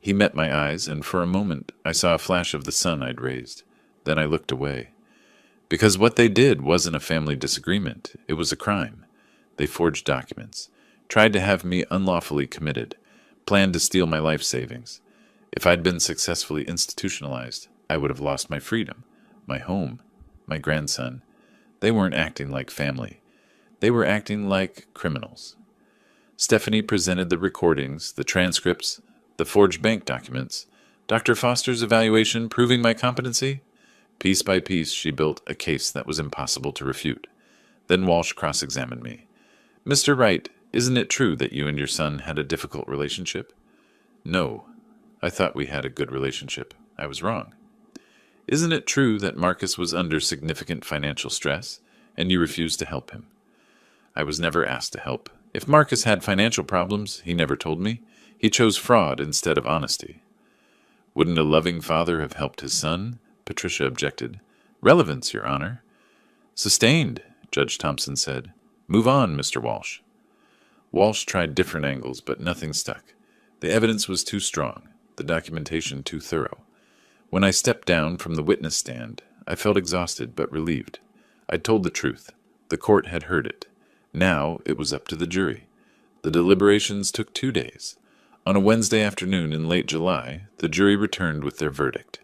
He met my eyes, and for a moment I saw a flash of the son I'd raised. Then I looked away. Because what they did wasn't a family disagreement. It was a crime. They forged documents, tried to have me unlawfully committed, planned to steal my life savings. If I'd been successfully institutionalized, I would have lost my freedom, my home, my grandson. They weren't acting like family. They were acting like criminals. Stephanie presented the recordings, the transcripts, the forged bank documents, Dr. Foster's evaluation proving my competency. Piece by piece, she built a case that was impossible to refute. Then Walsh cross-examined me. "Mr. Wright, isn't it true that you and your son had a difficult relationship?" "No. I thought we had a good relationship. I was wrong." "Isn't it true that Marcus was under significant financial stress, and you refused to help him?" "I was never asked to help. If Marcus had financial problems, he never told me. He chose fraud instead of honesty." "Wouldn't a loving father have helped his son?" Patricia objected. "Relevance, Your Honor." "Sustained," Judge Thompson said. "Move on, Mr. Walsh." Walsh tried different angles, but nothing stuck. The evidence was too strong, the documentation too thorough. When I stepped down from the witness stand, I felt exhausted but relieved. I'd told the truth. The court had heard it. Now it was up to the jury. The deliberations took 2 days. On a Wednesday afternoon in late July, the jury returned with their verdict.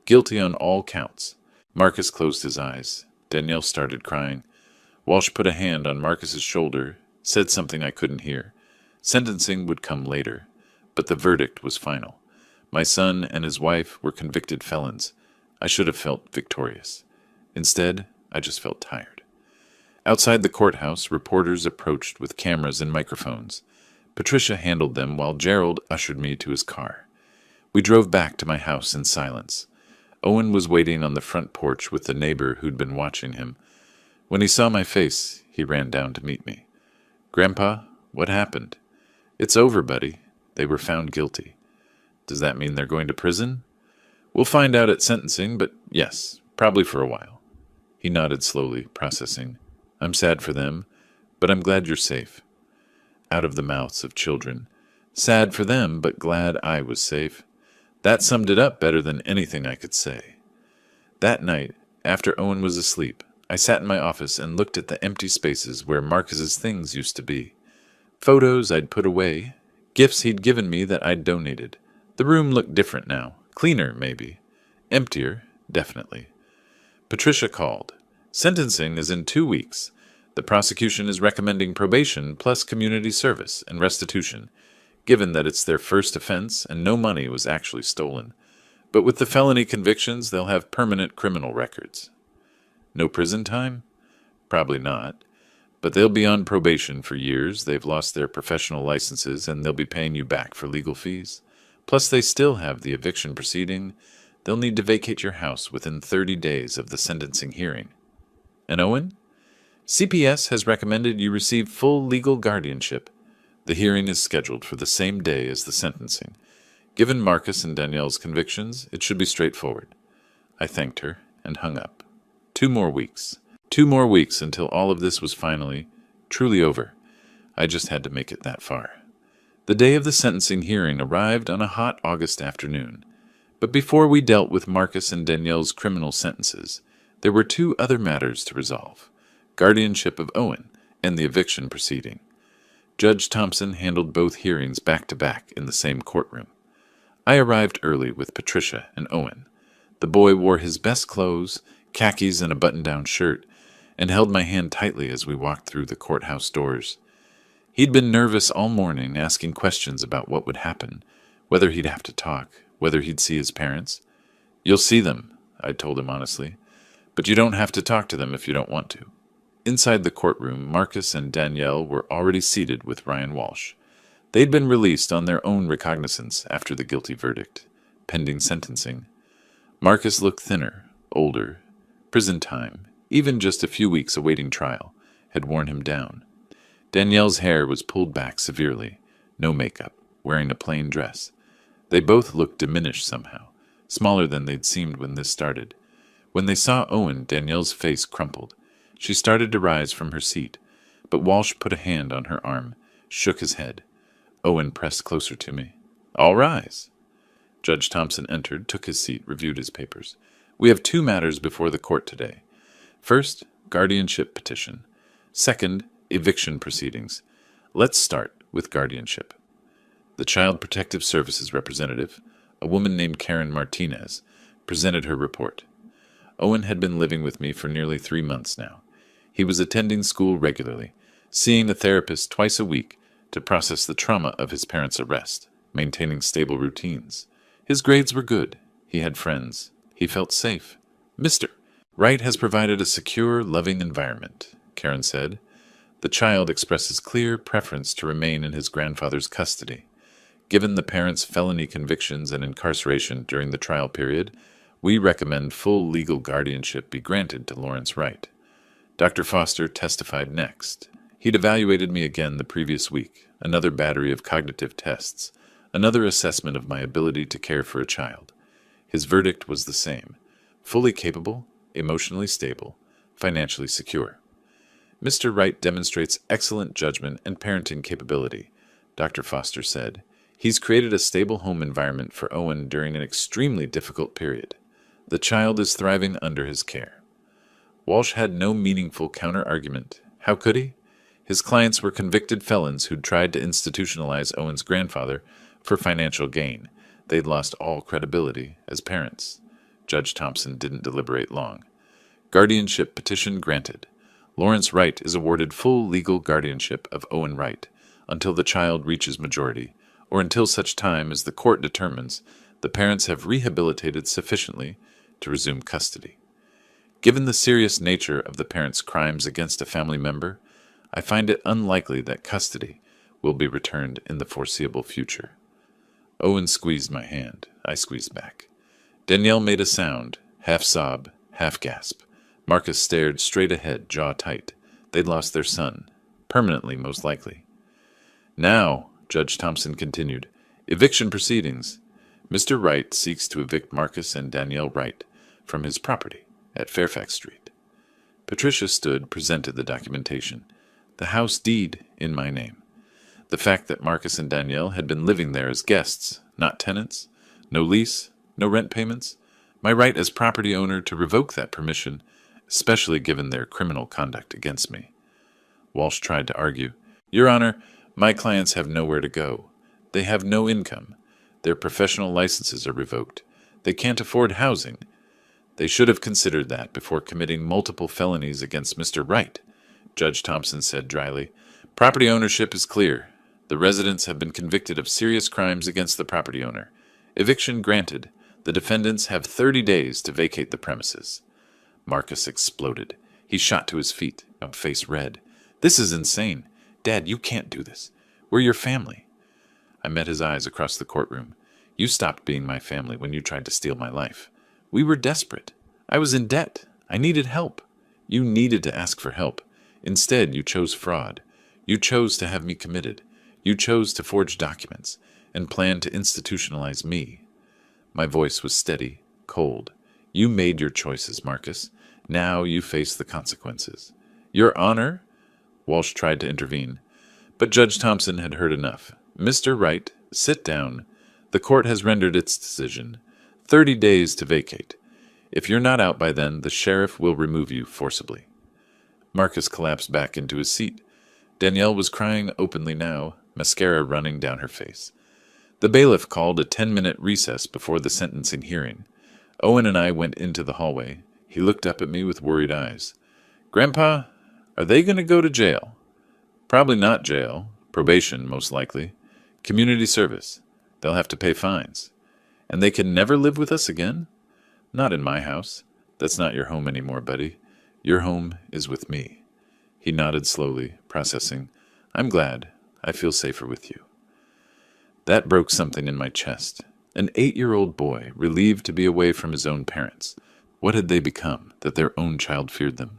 Guilty on all counts. Marcus closed his eyes. Danielle started crying. Walsh put a hand on Marcus's shoulder, said something I couldn't hear. Sentencing would come later, but the verdict was final. My son and his wife were convicted felons. I should have felt victorious. Instead, I just felt tired. Outside the courthouse, reporters approached with cameras and microphones. Patricia handled them while Gerald ushered me to his car. We drove back to my house in silence. Owen was waiting on the front porch with the neighbor who'd been watching him. When he saw my face, he ran down to meet me. "Grandpa, what happened?" "It's over, buddy. They were found guilty." "Does that mean they're going to prison?" "We'll find out at sentencing, but yes, probably for a while." He nodded slowly, processing. "I'm sad for them, but I'm glad you're safe." Out of the mouths of children. Sad for them, but glad I was safe. That summed it up better than anything I could say. That night, after Owen was asleep, I sat in my office and looked at the empty spaces where Marcus's things used to be. Photos I'd put away, gifts he'd given me that I'd donated. The room looked different now. Cleaner, maybe. Emptier, definitely. Patricia called. "Sentencing is in 2 weeks. The prosecution is recommending probation plus community service and restitution, given that it's their first offense and no money was actually stolen. But with the felony convictions, they'll have permanent criminal records." "No prison time?" "Probably not. But they'll be on probation for years. They've lost their professional licenses and they'll be paying you back for legal fees. Plus they still have the eviction proceeding. They'll need to vacate your house within 30 days of the sentencing hearing." "And Owen?" "CPS has recommended you receive full legal guardianship. The hearing is scheduled for the same day as the sentencing. Given Marcus and Danielle's convictions, it should be straightforward." I thanked her and hung up. 2 more weeks. 2 more weeks until all of this was finally, truly over. I just had to make it that far. The day of the sentencing hearing arrived on a hot August afternoon. But before we dealt with Marcus and Danielle's criminal sentences, there were 2 other matters to resolve: guardianship of Owen and the eviction proceeding. Judge Thompson handled both hearings back-to-back in the same courtroom. I arrived early with Patricia and Owen. The boy wore his best clothes, khakis and a button-down shirt, and held my hand tightly as we walked through the courthouse doors. He'd been nervous all morning, asking questions about what would happen, whether he'd have to talk, whether he'd see his parents. "You'll see them," I told him honestly, "but you don't have to talk to them if you don't want to." Inside the courtroom, Marcus and Danielle were already seated with Ryan Walsh. They'd been released on their own recognizance after the guilty verdict, pending sentencing. Marcus looked thinner, older. Prison time, even just a few weeks awaiting trial, had worn him down. Danielle's hair was pulled back severely, no makeup, wearing a plain dress. They both looked diminished somehow, smaller than they'd seemed when this started. When they saw Owen, Danielle's face crumpled. She started to rise from her seat, but Walsh put a hand on her arm, shook his head. Owen pressed closer to me. "All rise." Judge Thompson entered, took his seat, reviewed his papers. "We have 2 matters before the court today. First, guardianship petition. Second, eviction proceedings. Let's start with guardianship." The Child Protective Services representative, a woman named Karen Martinez, presented her report. Owen had been living with me for nearly 3 months now. He was attending school regularly, seeing a therapist twice a week to process the trauma of his parents' arrest, maintaining stable routines. His grades were good. He had friends. He felt safe. Mr. Wright has provided a secure, loving environment, Karen said. The child expresses clear preference to remain in his grandfather's custody. Given the parents' felony convictions and incarceration during the trial period, we recommend full legal guardianship be granted to Lawrence Wright. Dr. Foster testified next. He'd evaluated me again the previous week, another battery of cognitive tests, another assessment of my ability to care for a child. His verdict was the same: fully capable, emotionally stable, financially secure. Mr. Wright demonstrates excellent judgment and parenting capability, Dr. Foster said. He's created a stable home environment for Owen during an extremely difficult period. The child is thriving under his care. Walsh had no meaningful counter-argument. How could he? His clients were convicted felons who'd tried to institutionalize Owen's grandfather for financial gain. They'd lost all credibility as parents. Judge Thompson didn't deliberate long. Guardianship petition granted. Lawrence Wright is awarded full legal guardianship of Owen Wright until the child reaches majority, or until such time as the court determines the parents have rehabilitated sufficiently to resume custody. Given the serious nature of the parents' crimes against a family member, I find it unlikely that custody will be returned in the foreseeable future. Owen squeezed my hand. I squeezed back. Danielle made a sound, half sob, half gasp. Marcus stared straight ahead, jaw tight. They'd lost their son. Permanently, most likely. Now, Judge Thompson continued, eviction proceedings. Mr. Wright seeks to evict Marcus and Danielle Wright from his property at Fairfax Street. Patricia stood, presented the documentation. The house deed in my name. The fact that Marcus and Danielle had been living there as guests, not tenants. No lease, no rent payments. My right as property owner to revoke that permission, especially given their criminal conduct against me. Walsh tried to argue. Your Honor, my clients have nowhere to go. They have no income. Their professional licenses are revoked. They can't afford housing. They should have considered that before committing multiple felonies against Mr. Wright, Judge Thompson said dryly. Property ownership is clear. The residents have been convicted of serious crimes against the property owner. Eviction granted. The defendants have 30 days to vacate the premises. Marcus exploded. He shot to his feet, face red. This is insane. Dad, you can't do this. We're your family. I met his eyes across the courtroom. You stopped being my family when you tried to steal my life. We were desperate. I was in debt. I needed help. You needed to ask for help. Instead, you chose fraud. You chose to have me committed. You chose to forge documents and plan to institutionalize me. My voice was steady, cold. You made your choices, Marcus. Now you face the consequences. Your Honor? Walsh tried to intervene, but Judge Thompson had heard enough. Mr. Wright, sit down. The court has rendered its decision. 30 days to vacate. If you're not out by then, the sheriff will remove you forcibly. Marcus collapsed back into his seat. Danielle was crying openly now, mascara running down her face. The bailiff called a 10-minute recess before the sentencing hearing. Owen and I went into the hallway. He looked up at me with worried eyes. Grandpa, are they going to go to jail? Probably not jail. Probation, most likely. Community service. They'll have to pay fines. And they can never live with us again? Not in my house. That's not your home anymore, buddy. Your home is with me. He nodded slowly, processing. I'm glad. I feel safer with you. That broke something in my chest. An 8-year-old boy, relieved to be away from his own parents. What had they become, that their own child feared them?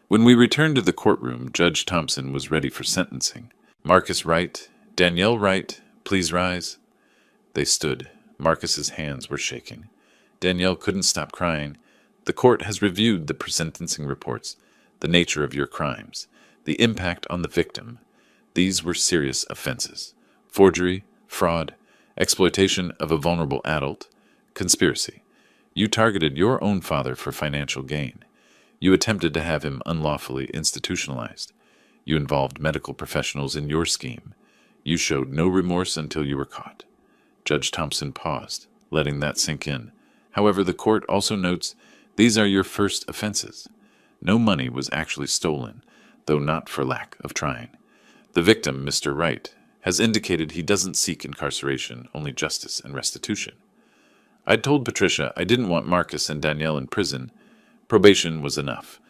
When we returned to the courtroom, Judge Thompson was ready for sentencing. Marcus Wright, Danielle Wright, please rise. They stood. Marcus's hands were shaking. Danielle couldn't stop crying. The court has reviewed the sentencing reports, the nature of your crimes, the impact on the victim. These were serious offenses. Forgery, fraud, exploitation of a vulnerable adult, conspiracy. You targeted your own father for financial gain. You attempted to have him unlawfully institutionalized. You involved medical professionals in your scheme. You showed no remorse until you were caught. Judge Thompson paused. letting that sink in. However, the court also notes these are your first offenses. No money was actually stolen, though not for lack of trying. The victim, Mr. Wright, has indicated he doesn't seek incarceration, only justice and restitution. I'd told Patricia I didn't want Marcus and Danielle in prison. Probation was enough.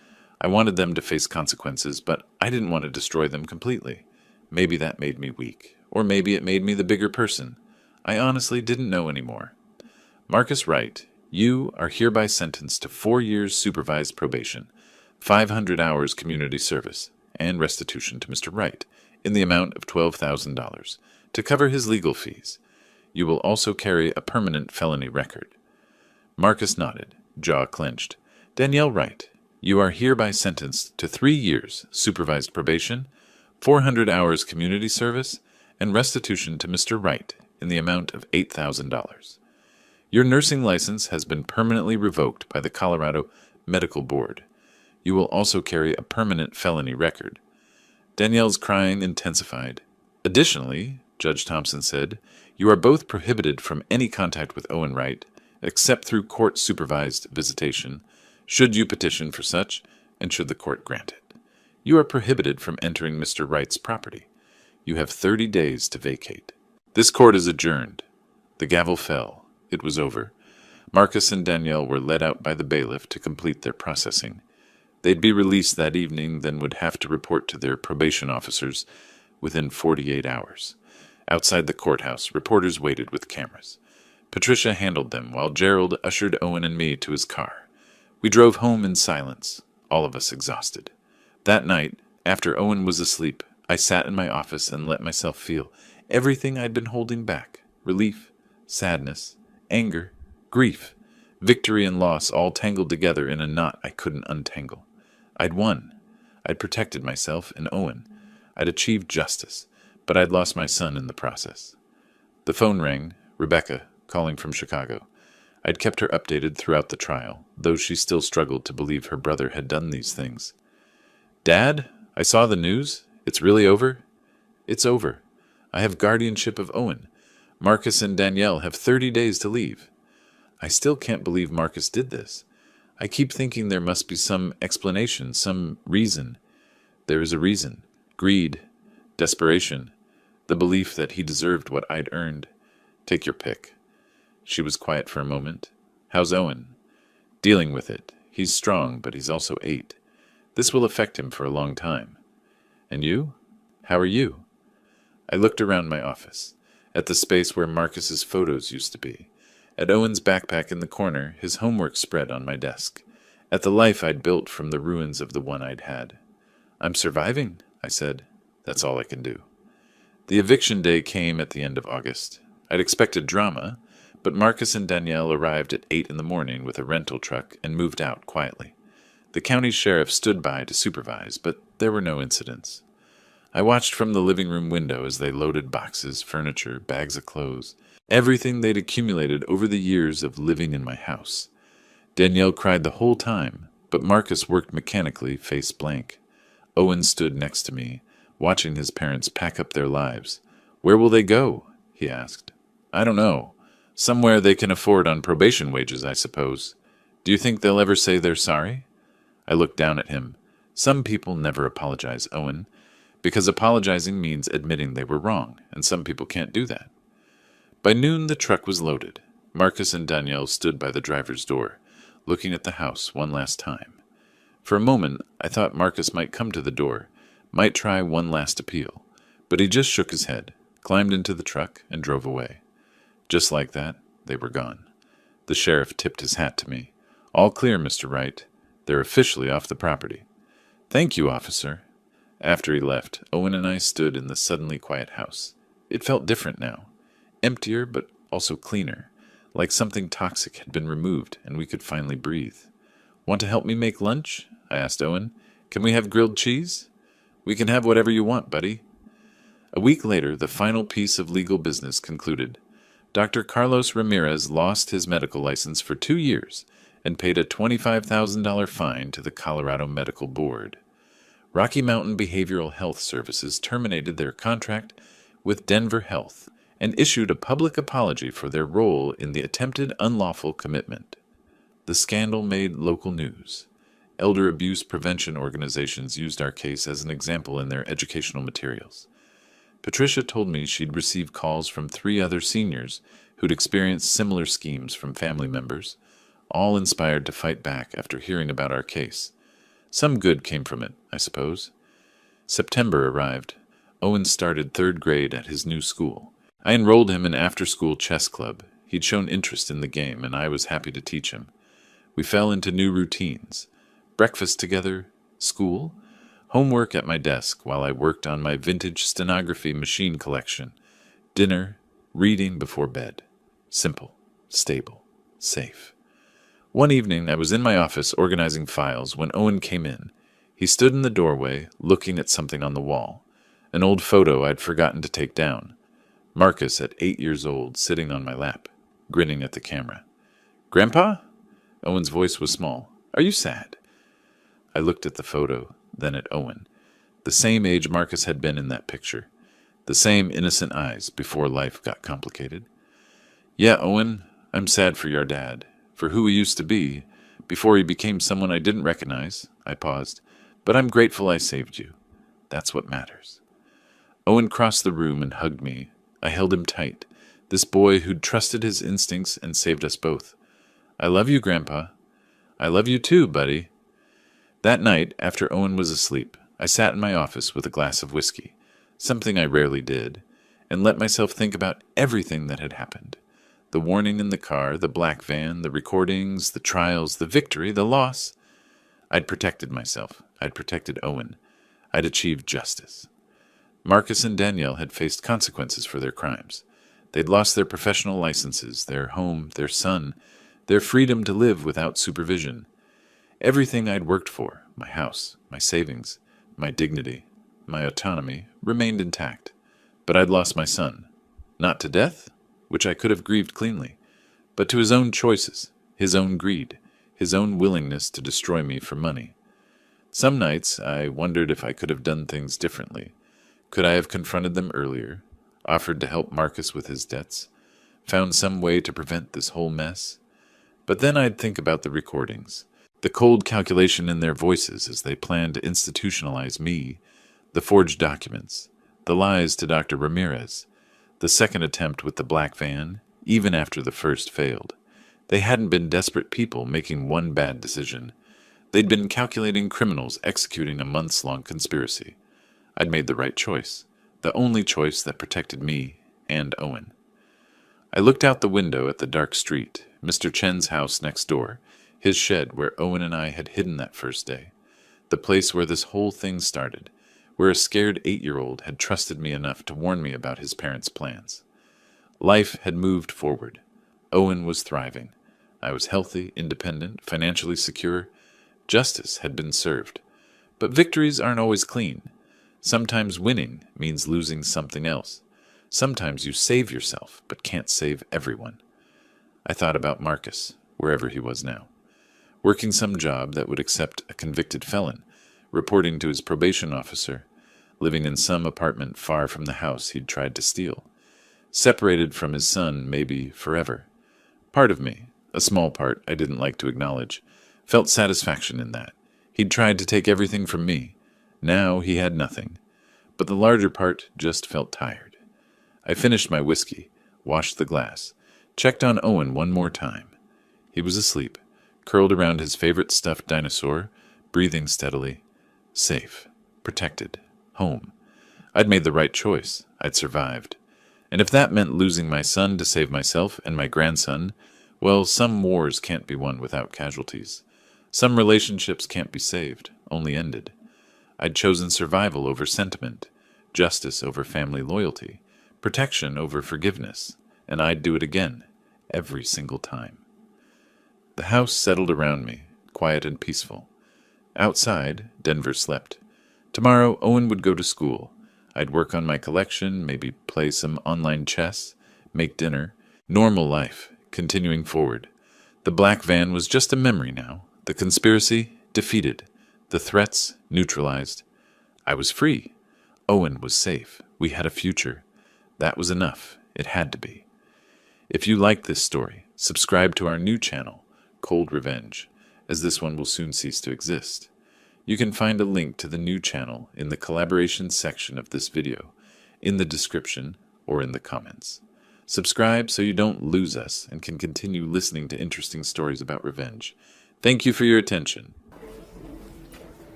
I wanted them to face consequences, but I didn't want to destroy them completely. Maybe that made me weak, or maybe it made me the bigger person. I honestly didn't know anymore. Marcus Wright, you are hereby sentenced to 4 years supervised probation, 500 hours community service, and restitution to Mr. Wright in the amount of $12,000 to cover his legal fees. You will also carry a permanent felony record. Marcus nodded, jaw clenched. Danielle Wright, you are hereby sentenced to 3 years supervised probation, 400 hours community service, and restitution to Mr. Wright in the amount of $8,000. Your nursing license has been permanently revoked by the Colorado Medical Board. You will also carry a permanent felony record. Danielle's crying intensified. Additionally, Judge Thompson said, you are both prohibited from any contact with Owen Wright, except through court-supervised visitation, should you petition for such, and should the court grant it. You are prohibited from entering Mr. Wright's property. You have 30 days to vacate. This court is adjourned. The gavel fell. It was over. Marcus and Danielle were led out by the bailiff to complete their processing. They'd be released that evening, then would have to report to their probation officers within 48 hours. Outside the courthouse, reporters waited with cameras. Patricia handled them while Gerald ushered Owen and me to his car. We drove home in silence, all of us exhausted. That night, after Owen was asleep, I sat in my office and let myself feel everything I'd been holding back: relief, sadness, anger, grief, victory and loss all tangled together in a knot I couldn't untangle. I'd won. I'd protected myself and Owen. I'd achieved justice, but I'd lost my son in the process. The phone rang, Rebecca, calling from Chicago. I'd kept her updated throughout the trial, though she still struggled to believe her brother had done these things. Dad, I saw the news. It's really over? It's over. I have guardianship of Owen. Marcus and Danielle have 30 days to leave. I still can't believe Marcus did this. I keep thinking there must be some explanation, some reason. There is a reason. Greed. Desperation. The belief that he deserved what I'd earned. Take your pick. She was quiet for a moment. How's Owen? Dealing with it. He's strong, but he's also 8. This will affect him for a long time. And you? How are you? I looked around my office, at the space where Marcus's photos used to be, at Owen's backpack in the corner, his homework spread on my desk, at the life I'd built from the ruins of the one I'd had. I'm surviving, I said. That's all I can do. The eviction day came at the end of August. I'd expected drama, but Marcus and Danielle arrived at 8 in the morning with a rental truck and moved out quietly. The county sheriff stood by to supervise, but there were no incidents. I watched from the living room window as they loaded boxes, furniture, bags of clothes, everything they'd accumulated over the years of living in my house. Danielle cried the whole time, but Marcus worked mechanically, face blank. Owen stood next to me, watching his parents pack up their lives. Where will they go? He asked. I don't know. Somewhere they can afford on probation wages, I suppose. Do you think they'll ever say they're sorry? I looked down at him. Some people never apologize, Owen, because apologizing means admitting they were wrong, and some people can't do that. By noon, the truck was loaded. Marcus and Danielle stood by the driver's door, looking at the house one last time. For a moment, I thought Marcus might come to the door, might try one last appeal, but he just shook his head, climbed into the truck, and drove away. Just like that, they were gone. The sheriff tipped his hat to me. All clear, Mr. Wright. They're officially off the property. Thank you, officer. After he left, Owen and I stood in the suddenly quiet house. It felt different now. Emptier, but also cleaner. Like something toxic had been removed, and we could finally breathe. Want to help me make lunch? I asked Owen. Can we have grilled cheese? We can have whatever you want, buddy. A week later, the final piece of legal business concluded. Dr. Carlos Ramirez lost his medical license for 2 years and paid a $25,000 fine to the Colorado Medical Board. Rocky Mountain Behavioral Health Services terminated their contract with Denver Health and issued a public apology for their role in the attempted unlawful commitment. The scandal made local news. Elder abuse prevention organizations used our case as an example in their educational materials. Patricia told me she'd received calls from 3 other seniors who'd experienced similar schemes from family members, all inspired to fight back after hearing about our case. Some good came from it, I suppose. September arrived. Owen started 3rd grade at his new school. I enrolled him in after-school chess club. He'd shown interest in the game, and I was happy to teach him. We fell into new routines. Breakfast together, school, homework at my desk while I worked on my vintage stenography machine collection, dinner, reading before bed. Simple, stable, safe. One evening I was in my office organizing files when Owen came in. He stood in the doorway, looking at something on the wall, an old photo I'd forgotten to take down. Marcus, at 8 years old, sitting on my lap, grinning at the camera. "Grandpa?" Owen's voice was small. "Are you sad?" I looked at the photo, then at Owen. The same age Marcus had been in that picture. The same innocent eyes before life got complicated. "Yeah, Owen, I'm sad for your dad, for who he used to be, before he became someone I didn't recognize." I paused. "But I'm grateful I saved you. That's what matters." Owen crossed the room and hugged me. I held him tight, this boy who'd trusted his instincts and saved us both. "I love you, Grandpa." "I love you too, buddy." That night, after Owen was asleep, I sat in my office with a glass of whiskey, something I rarely did, and let myself think about everything that had happened. The warning in the car, the black van, the recordings, the trials, the victory, the loss. I'd protected myself. I'd protected Owen. I'd achieved justice. Marcus and Danielle had faced consequences for their crimes. They'd lost their professional licenses, their home, their son, their freedom to live without supervision. Everything I'd worked for, my house, my savings, my dignity, my autonomy, remained intact. But I'd lost my son. Not to death, which I could have grieved cleanly, but to his own choices, his own greed, his own willingness to destroy me for money. Some nights I wondered if I could have done things differently. Could I have confronted them earlier, offered to help Marcus with his debts, found some way to prevent this whole mess? But then I'd think about the recordings, the cold calculation in their voices as they planned to institutionalize me, the forged documents, the lies to Dr. Ramirez, the second attempt with the black van, even after the first failed. They hadn't been desperate people making one bad decision. They'd been calculating criminals executing a months-long conspiracy. I'd made the right choice, the only choice that protected me and Owen. I looked out the window at the dark street, Mr. Chen's house next door, his shed where Owen and I had hidden that first day, the place where this whole thing started, where a scared 8-year-old had trusted me enough to warn me about his parents' plans. Life had moved forward. Owen was thriving. I was healthy, independent, financially secure. Justice had been served. But victories aren't always clean. Sometimes winning means losing something else. Sometimes you save yourself, but can't save everyone. I thought about Marcus, wherever he was now, working some job that would accept a convicted felon, reporting to his probation officer, living in some apartment far from the house he'd tried to steal, separated from his son maybe forever. Part of me, a small part I didn't like to acknowledge, felt satisfaction in that. He'd tried to take everything from me. Now he had nothing. But the larger part just felt tired. I finished my whiskey, washed the glass, checked on Owen one more time. He was asleep, curled around his favorite stuffed dinosaur, breathing steadily. Safe, protected, home. I'd made the right choice. I'd survived. And if that meant losing my son to save myself and my grandson, well, some wars can't be won without casualties. Some relationships can't be saved, only ended. I'd chosen survival over sentiment, justice over family loyalty, protection over forgiveness, and I'd do it again, every single time. The house settled around me, quiet and peaceful. Outside, Denver slept. Tomorrow, Owen would go to school. I'd work on my collection, maybe play some online chess, make dinner. Normal life, continuing forward. The black van was just a memory now. The conspiracy, defeated. The threats, neutralized. I was free. Owen was safe. We had a future. That was enough. It had to be. If you like this story, subscribe to our new channel, Cold Revenge, as this one will soon cease to exist. You can find a link to the new channel in the collaboration section of this video, in the description, or in the comments. Subscribe so you don't lose us and can continue listening to interesting stories about revenge. Thank you for your attention.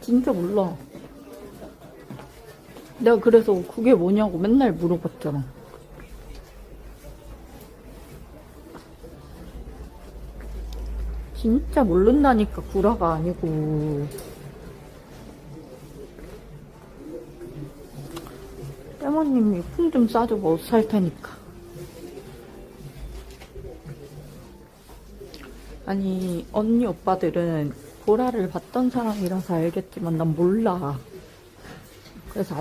진짜 몰라. 내가 그래서 그게 뭐냐고 맨날 물어봤잖아. 진짜 모른다니까, 구라가 아니고. 때모님이 품 좀 싸주고 옷 살 테니까. 아니, 언니 오빠들은 보라를 봤던 사람이라서 알겠지만 난 몰라. 그래서